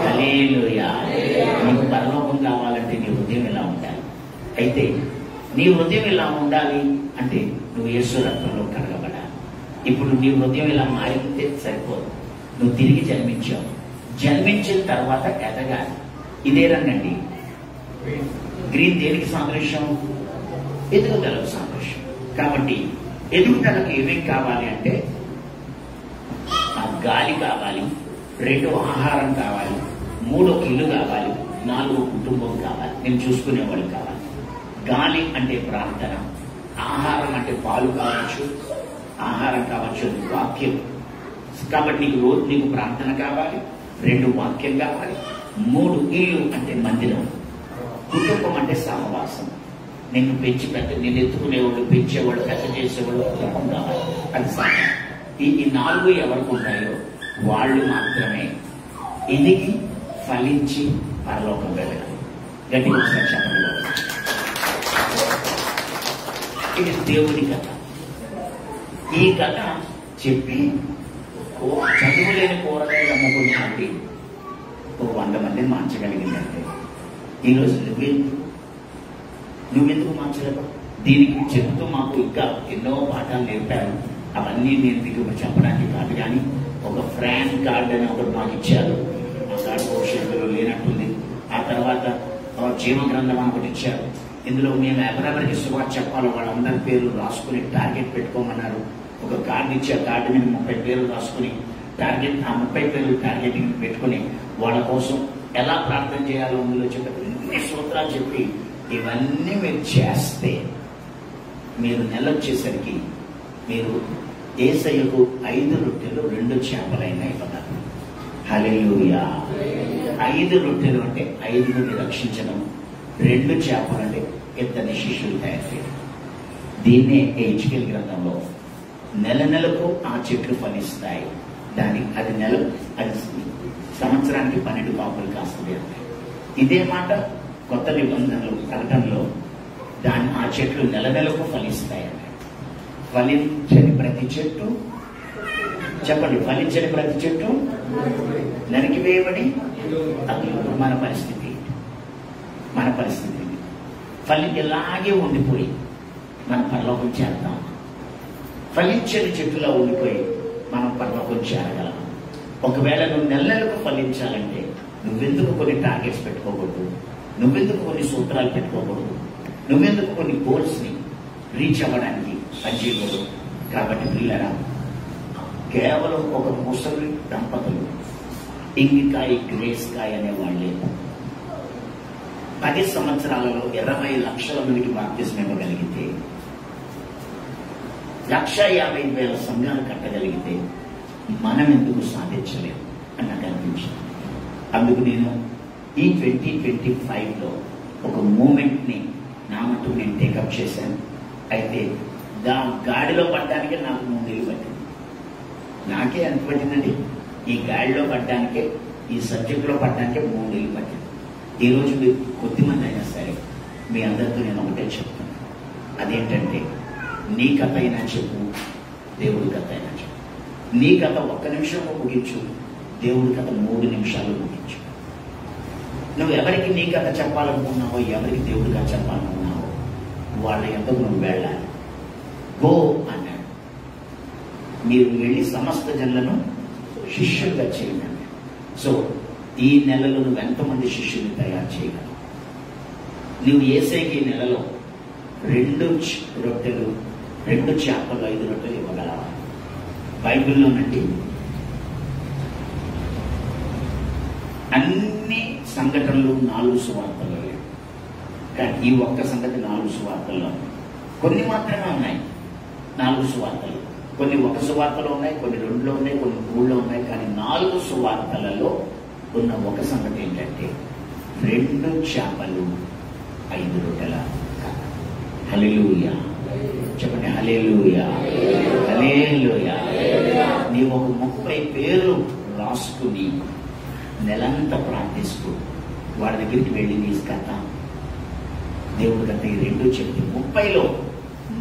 హల్లెలూయా. నీకు పరలోకం కావాలంటే నీ హృదయం ఇలా ఉండాలి. అయితే నీ హృదయం ఇలా ఉండాలి అంటే నువ్వు యేసు రక్తంలో కడగబడాలి. ఇప్పుడు నీ హృదయం ఇలా మారితే సరిపోదు. నువ్వు తిరిగి జన్మించావు. జన్మించిన తర్వాత ఎదగాలి. ఇదే రంగండి. గ్రీన్ దేనికి సాదృశ్యం? ఎదుగుదలకు సాదృశ్యం. కాబట్టి ఎదుగుదలకు ఏమేమి కావాలి అంటే గాలి కావాలి, 2 ఆహారం కావాలి, 3 ఇల్లు కావాలి, 4 కుటుంబం కావాలి, నేను చూసుకునేవాళ్ళు కావాలి. గాలి అంటే ప్రార్థన, ఆహారం అంటే పాలు కావచ్చు, ఆహారం కావచ్చు, వాక్యం. కాబట్టి నీకు ప్రార్థన కావాలి, 2 వాక్యం కావాలి, 3 ఇల్లు అంటే మందిరం, కుటుంబం అంటే సహవాసం. నిన్ను నిన్ను ఎత్తుకునేవాడు, పెంచేవాడు, పెద్ద చేసేవాడు కుటుంబం కావాలి. అది సహనం. ఈ 4 ఎవరికి ఉంటాయో వాళ్ళు మాత్రమే ఎదిగి ఫలించి పరలోకం వెళ్ళాలి. గట్టిగా ఒకసారి చెప్పండి. ఇది దేవుని కథ. ఈ కథ చెప్పి చదువులేని కూరగాయలు అమ్ముకున్నాండి ఒక 100 మందిని మార్చగలిగిందంటే ఈరోజు నువ్వెందుకు మార్చలేవు? దీనికి చెబుతూ మాకు ఇంకా ఎన్నో పాఠాలు నేర్పారు. అవన్నీ నేను మీకు చెప్పడానికి కాదు. కానీ ఒక ఫ్రాన్ కార్డ్ అని ఒకటి మాకు ఇచ్చారు. ఆ కార్డు భవిష్యత్తులో లేనట్టుంది. ఆ తర్వాత జీవ గ్రంథం అని ఒకటి ఇచ్చారు. ఇందులో మేము ఎవరెవరికి సువార్త చెప్పాలో వాళ్ళందరి పేర్లు రాసుకుని టార్గెట్ పెట్టుకోమన్నారు. ఒక కార్డు ఇచ్చి ఆ కార్డు మీద 30 పేర్లు రాసుకుని టార్గెట్, ఆ 30 పేర్లు టార్గెటింగ్ పెట్టుకుని వాళ్ళ కోసం ఎలా ప్రార్థన చేయాలో అందులో చెప్పి ఎన్ని సూత్రాలు చెప్పి ఇవన్నీ మీరు చేస్తే మీరు నెల వచ్చేసరికి మీరు యేసయ్యకు 5 రొట్టెలు 2 చేపలైనాయి కదా. హల్లెలూయా. 5 రొట్టెలు అంటే 5 రక్షించడం, 2 చేపలు అంటే ఇద్దరిని శిష్యులు తయారు చేయడం. దీన్నే హెచ్కేల్ గ్రంథంలో నెలకు ఆ చెట్లు ఫలిస్తాయి. అది సంవత్సరానికి 12 కాపులు కాస్తుంది. ఇదే మాట కొత్త నిబంధనలు ప్రకటనలో ఆ చెట్లు నెలకు ఫలిస్తాయి. ఫలించని ప్రతి చెట్టు, చెప్పండి, ఫలించని ప్రతి చెట్టు నరికివేయబడి. అది మన పరిస్థితి. ఇలాగే ఉండిపోయి మనం పరలోకం చేద్దాం. ఫలించని చెట్టులా ఉండిపోయి మనం పరలోకం చేరగలం. ఒకవేళ నువ్వు నెలకు ఫలించాలంటే నువ్వెందుకు కొన్ని టార్గెట్స్ పెట్టుకోకూడదు? నువ్వెందుకు కొన్ని సూత్రాలు పెట్టుకోకూడదు? నువ్వెందుకు కొన్ని గోల్స్ ని రీచ్ అవ్వడానికి పనిచేయకూడదు? కాబట్టి పిల్లరా, కేవలం ఒక ముసలి దంపతులు ఇంగికాయ గ్రేస్కాయ అనే వాళ్ళే 10 సంవత్సరాలలో 20 లక్షల మందికి బాప్తిస్మం ఇవ్వగలిగితే, 1,50,000 సంఘాలు కట్టగలిగితే మనం ఎందుకు సాధించలేము అని నాకు అనిపించింది. అందుకు నేను ఈ 2025లో ఒక మూమెంట్ ని నా మటుకు నేను టేకప్ చేశాను. అయితే గాడిలో పడ్డానికే నాకు 3 నెలలు పట్టింది. నాకే ఎంత పట్టిందండి? ఈ గాడిలో పడ్డానికే, ఈ సబ్జెక్టులో పడ్డానికే 3 నెలలు పట్టింది. ఈరోజు మీరు కొద్దిమంది అయినా సరే మీ అందరితో నేను ఒకటే చెప్తాను. అదేంటంటే, నీ కథ అయినా చెప్పు, దేవుడి కథ అయినా చెప్పు. నీ కథ 1 నిమిషంలో ముగించు, దేవుడి కథ 3 నిమిషాలు ముగించు. నువ్వు ఎవరికి నీ కథ చెప్పాలనుకున్నావో, ఎవరికి దేవుడి కథ చెప్పాలనుకున్నావో వాళ్ళ ఎంతకు నువ్వు వెళ్ళాలి. గో అన్నాడు. మీరు వెళ్ళి సమస్త జనులను శిష్యులుగా చేయండి. సో ఈ నెలలో నువ్వు ఎంతమంది శిష్యుల్ని తయారు చేయగలవు? నువ్వు యేసయ్యకి ఈ నెలలో 2 రొట్టెలు 2 చేపలు 5 రొట్టెలు ఇవ్వగలవా? బైబిల్లోనండి అన్ని సంఘటనలు 4 సువార్తలు లేవు, కానీ ఈ ఒక్క సంగతి 4 సువార్తల్లో కొన్ని మాత్రమే ఉన్నాయి. 4 సువార్తలు, కొన్ని 1 సువార్తలో ఉన్నాయి, కొన్ని 2లో ఉన్నాయి, కొన్ని 3లో ఉన్నాయి. కానీ 4 సువార్తలలో ఉన్న ఒక సంగతి ఏంటంటే 2 చేపలు 5 రొట్టెల కథ. హల్లెలూయా చెప్పండి, హల్లెలూయా హల్లెలూయా. నీవు ఒక 30 పేర్లు రాసుకుని నెలంతా ప్రార్థిస్తూ వాడి దగ్గరికి వెళ్ళి నీ కథ దేవుడి కథ ఈ 2 చెప్తే 30లో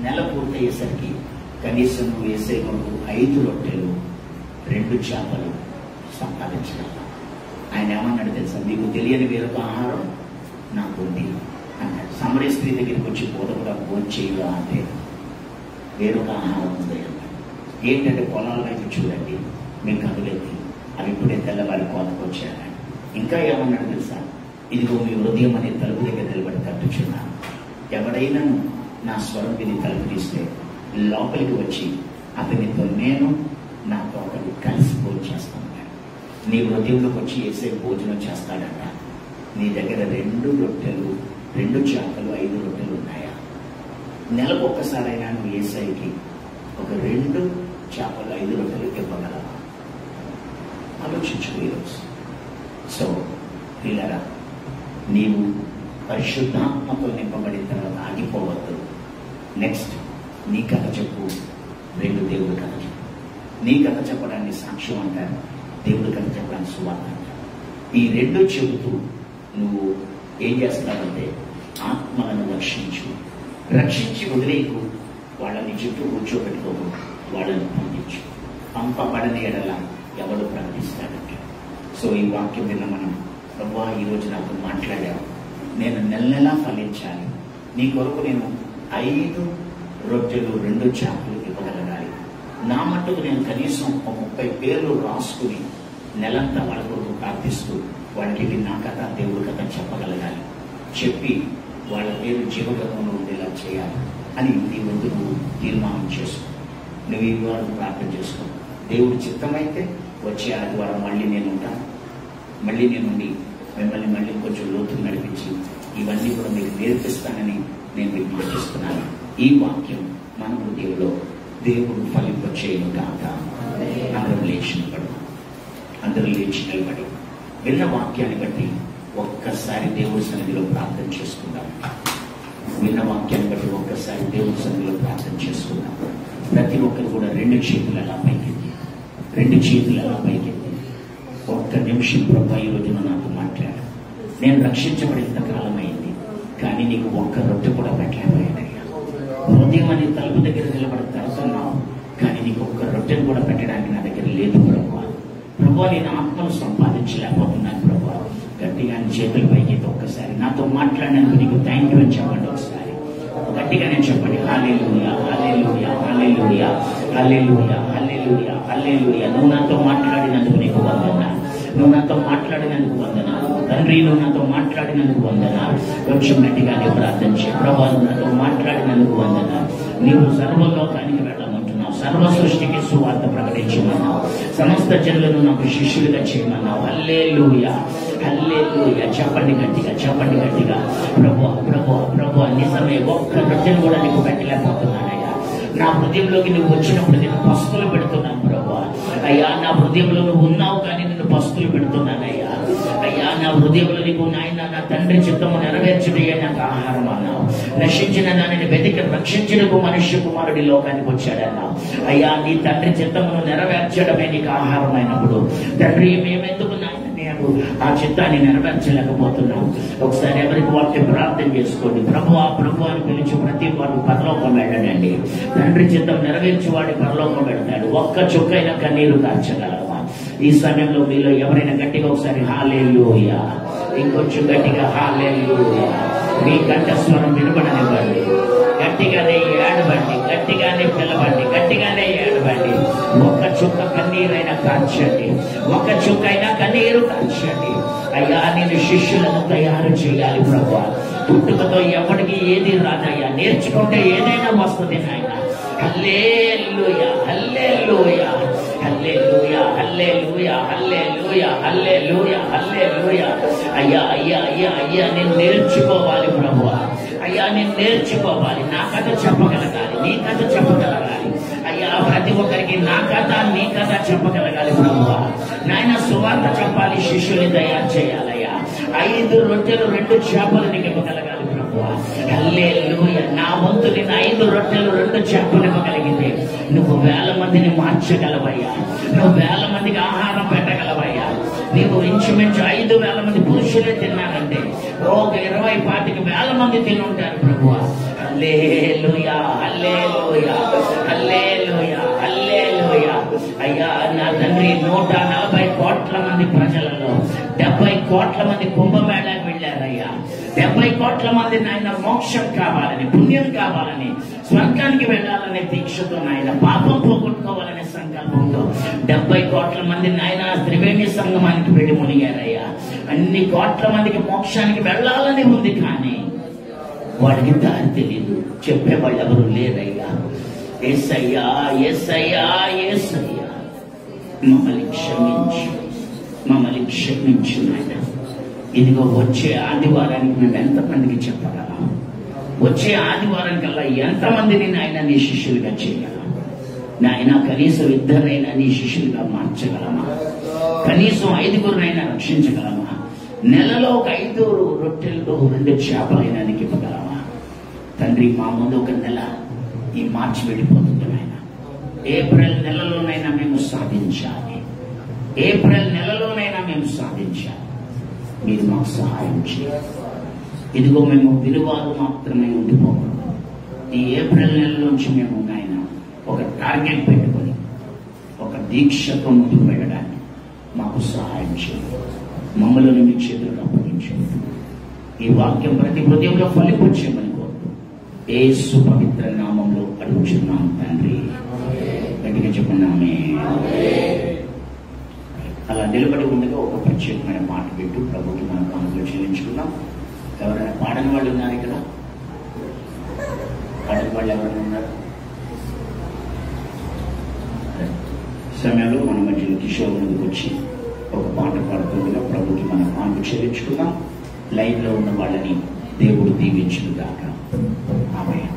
నెల పూర్తయ్యేసరికి కనీసం నువ్వు వేసే కొరకు 5 రొట్టెలు 2 చేపలు సంపాదించగలవు. ఆయన ఏమన్నాడు తెలుసా? మీకు తెలియని వేరొక ఆహారం నాకు ఉంది అన్నాడు. సమరయ స్త్రీ దగ్గరికి వచ్చి బోధకుడా భోంచేయుగా అంటే వేరొక ఆహారం ఉంది అన్నాడు. ఏంటంటే పొలాల వైపు చూడండి, మీ కనులెత్తి అవి ఇప్పుడే తెల్లవారి కోతకు వచ్చాయన్నాడు. ఇంకా ఏమన్నాడు తెలుసా? ఇదిగో మీ హృదయం అనే తలుపు దగ్గర నిలబడి తట్టుచున్నాను. ఎవడైనా నా స్వరం విని తలుపు తీస్తే లోపలికి వచ్చి అతనితో నేను నాతో అతను కలిసి భోజనం చేస్తాను. నీ హృదయంలోకి వచ్చి వేసే భోజనం చేస్తాడంట. నీ దగ్గర 2 రొట్టెలు 2 చేపలు 5 రొట్టెలు ఉన్నాయా? నెలకు ఒక్కసారైనా నువ్వు ఏసైకి ఒక 2 చేపలు 5 రొట్టెలు ఇవ్వగలవా? ఆలోచించు ఈరోజు. సో పిల్లరా, నీవు పరిశుద్ధాత్మతో నింపబడిన తర్వాత ఆగిపోవద్దు. నెక్స్ట్ నీ కథ చెప్పు, 2 దేవుడి కథ చెప్పు. నీ కథ చెప్పడాన్ని సాక్ష్యం అంటారు, దేవుడి కథ చెప్పడానికి సువార్త అంటారు. ఈ 2 చెబుతూ నువ్వు ఏం చేస్తావంటే ఆత్మలను రక్షించి వదిలేకు. వాళ్ళని చుట్టూ కూర్చోబెట్టుకోకు, వాళ్ళని పంపించు. పంపబడని ఎడల ఎవడు ప్రకటిస్తాడంటే. సో ఈ వాక్యం విన్న మనం, ప్రభువా ఈరోజు నాకు మాట్లాడావు, నేను నెల ఫలించాలి, నీ కొరకు నేను 5 రొట్టెలు 2 చేపలు ఇవ్వగలగాలి. నా మట్టుకు నేను కనీసం 30 పేర్లు రాసుకుని నెలంతా వాళ్ళ కొరకు ప్రార్థిస్తూ వాళ్ళకి నా కథ దేవుడి కథ చెప్పగలగాలి. చెప్పి వాళ్ళ పేరు జీవగతంలో ఉండేలా చేయాలి అని నీ ముందు నువ్వు తీర్మానం చేసుకో. నువ్వు ఈ వారం ప్రార్థన చేసుకో. దేవుడి చిత్తమైతే వచ్చే ఆదివారం మళ్ళీ నేను ఉంటాను. మళ్ళీ నేనుండి మిమ్మల్ని మళ్ళీ కొంచెం లోతుకు నడిపించి ఇవన్నీ కూడా మీకు నేర్పిస్తానని నేను విజ్ఞప్తిస్తున్నాను. ఈ వాక్యం మన హృదయంలో దేవుడు ఫలింపచేయను కాక. అందరూ లేచి నిలబడి విన్న వాక్యాన్ని బట్టి ఒక్కసారి దేవుడి సన్నిధిలో ప్రార్థన చేసుకుందాం. విన్న వాక్యాన్ని బట్టి ఒక్కసారి దేవుడి సన్నిధిలో ప్రార్థన చేసుకుందాం. ప్రతి ఒక్కరు కూడా 2 చేతులు అలా పైకెత్తి, 2 చేతులు అలా పైకెత్తి ఒక్క నిమిషం ప్రభా ఈ రోజున నాకు మాట్లాడు. నేను రక్షించబడినంత కాలం అయింది, కానీ నీకు ఒక్క రొట్టె కూడా పెట్టలేకపోయానయ్యా. హృదయం అనే తలుపు దగ్గర నిలబడి తడుతున్నావు, కానీ నీకు ఒక్క రొట్టెను కూడా పెట్టడానికి నా దగ్గర లేదు ప్రభా. ప్రభా నేను ఆత్మను సంపాదించలేకపోతున్నాను ప్రభా. గట్టిగా చేతుల పైకి ఒక్కసారి నాతో మాట్లాడినందుకు నీకు థ్యాంక్ యూ అని చెప్పండి. ఒకసారి గట్టిగానే చెప్పండి, హల్లెలూయా హల్లెలూయా హల్లెలూయా హల్లెలూయా హల్లెలూయా హల్లెలూయా. నువ్వు నాతో మాట్లాడినందుకు నీకు వందనాలు, నువ్వు నాతో మాట్లాడినందుకు వందనాలు తండ్రి, నువ్వు నాతో మాట్లాడినందుకు వందనాలు. కొంచెం గట్టిగానే ప్రార్థన చేయ. ప్రభా నువ్వు నాతో మాట్లాడినందుకు వందనాలు. నీవు సర్వలోకానికి వెళ్ళమంటున్నావు, సర్వ సృష్టికి సువార్త ప్రకటించమన్నావు, సమస్త జనులను నాకు శిష్యులుగా చేయమన్నావు. హల్లెలూయా హల్లెలూయా. చెప్పండి గట్టిగా, చెప్పండి గట్టిగా. ప్రభువా ప్రభువా ప్రభువా నిజమే, ఒక్క రొట్టెను కూడా నీకు పెట్టలేకపోతున్నానయ్యా. నా హృదయంలోకి నువ్వు వచ్చినప్పుడు నేను పస్తులు పెడుతున్నాను ప్రభువా. అయ్యా నా హృదయంలో నువ్వు ఉన్నావు, కానీ నిన్ను పస్తులు పెడుతున్నానయ్యా. అయ్యా నా హృదయంలో నీకు నాయన నా తండ్రి చిత్తము నెరవేర్చుటయే నాకు ఆహారం అన్నావు. నశించిన దానిని వెతికి రక్షించుటకు మనుష్య కుమారుడి లోకానికి వచ్చాడన్నావు. అయ్యా నీ తండ్రి చిత్తమును నెరవేర్చడమే నీకు ఆహారం అయినప్పుడు తండ్రి మేమెందుకు నాయన ఆ చిత్తాన్ని నెరవేర్చలేకపోతున్నాం. ఒకసారి ఎవరికి వాటిని ప్రార్థన చేసుకోండి. ప్రభువా ప్రభు అని పిలిచి ప్రతి వాడు పరలోకం వెళ్ళడండి. తండ్రి చిత్తం నెరవేర్చి వాడి పరలోకం పెడతాడు. ఒక్క చుక్కైన కన్నీరు కార్చగలవా? ఈ సమయంలో మీలో ఎవరైనా గట్టిగా ఒకసారి హల్లెలూయా, ఇంకొంచెం గట్టిగా హల్లెలూయా, మీ కంఠస్వరం వినబడనివ్వండి. గట్టిగానే ఏడబండి, గట్టిగానే పిలవండి, గట్టిగానే ఏడబండి. ఒక్క చుక్క కన్నీరైనా కార్చండి, ఒక్క చుక్క అయినా కన్నీరు కార్చండి. అయ్యా నేను శిష్యులను తయారు చేయాలి ప్రభువా. పుట్టుకతో ఎవరికి ఏది రాదయ్యా, నేర్చుకుంటే ఏదైనా వస్తుంది నాయన. హల్లెలూయా హల్లెలూయా హల్లెలూయా హల్లెలూయా హల్లెలూయా హల్లెలూయా హల్లెలూయా. అయ్యా అయ్యా అయ్యా అయ్యా నేను నేర్చుకోవాలి ప్రభువా. అయ్యా నేను నేర్చుకోవాలి, నా కథ చెప్పగలగాలి, నీ కథ చెప్పగలగాలి. అయ్యా ప్రతి ఒక్కరికి నా కథ నీ కథ చెప్పగలగాలి ప్రభువా. నాయన సువార్త చెప్పాలి, శిష్యుని తయారు చేయాలయ్యా. 5 రొట్టెలు 2 చేపలు నీకు ఇవ్వగలగాలి ప్రభువా. హల్లెలూయా. నా వంతు నేను 5 రొట్టెలు 2 చేపలు ఇవ్వగలిగితే నువ్వు 1000 మందిని మార్చగలవయ్యా. నువ్వు 1000 మందికి ఆహారం పెట్టగలవయ్యా. నీవు ఇంచుమించు 5,000 మంది పురుషులే తిన్నారంటే ఒక 20-25,000 మంది తిని ఉంటారు ప్రభువా. హల్లెలూయా హల్లెలూయా హల్లెలూయా హల్లెలూయా. అయ్యా నా తండ్రి 140 కోట్ల మంది ప్రజలలో 70 కోట్ల మంది కుంభమేళాకి వెళ్ళారయ్యా. 70 కోట్ల మంది నాయన మోక్షం కావాలని, పుణ్యం కావాలని, స్వర్గానికి వెళ్ళాలనే దీక్షతో నాయన, పాపం పోగొట్టుకోవాలనే సంకల్పంతో 70 కోట్ల మంది నాయన త్రివేణి సంగమానికి వెళ్ళి మునిగారయ్యా. అన్ని కోట్ల మందికి మోక్షానికి వెళ్ళాలని ఉంది, కానీ వాడికి దారి తెలియదు, చెప్పేవాళ్ళు ఎవరు లేరయ్యా. యేసయ్యా యేసయ్యా యేసయ్యా మమ్మల్ని క్షమించు, మమ్మల్ని క్షమించు నాయన. ఇదిగో వచ్చే ఆదివారానికి మేము ఎంతమందికి చెప్పగలం? వచ్చే ఆదివారం కల్లా ఎంతమందిని నాయన నీ శిష్యులుగా చేయగలం? నాయన కనీసం 2 నీ శిష్యులుగా మార్చగలమా? కనీసం 5 రక్షించగలమా? నెలలో ఒక 5 రొట్టెలతో 2 చేపలైనా నీకు ఇవ్వగలమా? తండ్రి మా ముందు ఒక నెల ఈ మార్చి వెళ్ళిపోతుంది నాయన. ఏప్రిల్ నెలలోనైనా మేము సాధించాలి, ఏప్రిల్ నెలలోనైనా మేము సాధించాలి. మీరు మాకు సహాయం చేయాలి. ఇదిగో మేము విలువలు మాత్రమే ఉండిపోకూడదు. ఈ ఏప్రిల్ నెలలోంచి మేము నాయన ఒక టార్గెట్ పెట్టుకొని ఒక దీక్షతో ముందుకు వెళ్ళడానికి మాకు సహాయం చేయాలి. మమ్మల్ని మీ చేతులకు అప్పగించండి. ఈ వాక్యం ప్రతి హృదయంలో ఫలింపచేయమని కోరుతూ యేసు పవిత్ర నామంలో అడుగుచున్నాం తండ్రి. గట్టిగా చెప్పండి. అలా నిలబడి ఉండగా ఒక ప్రత్యేకమైన మాట పెట్టు ప్రభుకి మనం కానుకలు చెల్లించుకున్నాం. ఎవరైనా పాడని వాళ్ళు ఉన్నారు? ఇక్కడ పాడని వాళ్ళు ఎవరైనా ఉన్నారు? సమయంలో మన మధ్యలో కిషోర్ ముందుకు వచ్చి ఒక పాట పాడుతుండగా ప్రభుకి మనం కానుకలు చెల్లించుకున్నాం. లైన్లో ఉన్న వాళ్ళని దేవుడు దీవించును గాక. ఆమేన్.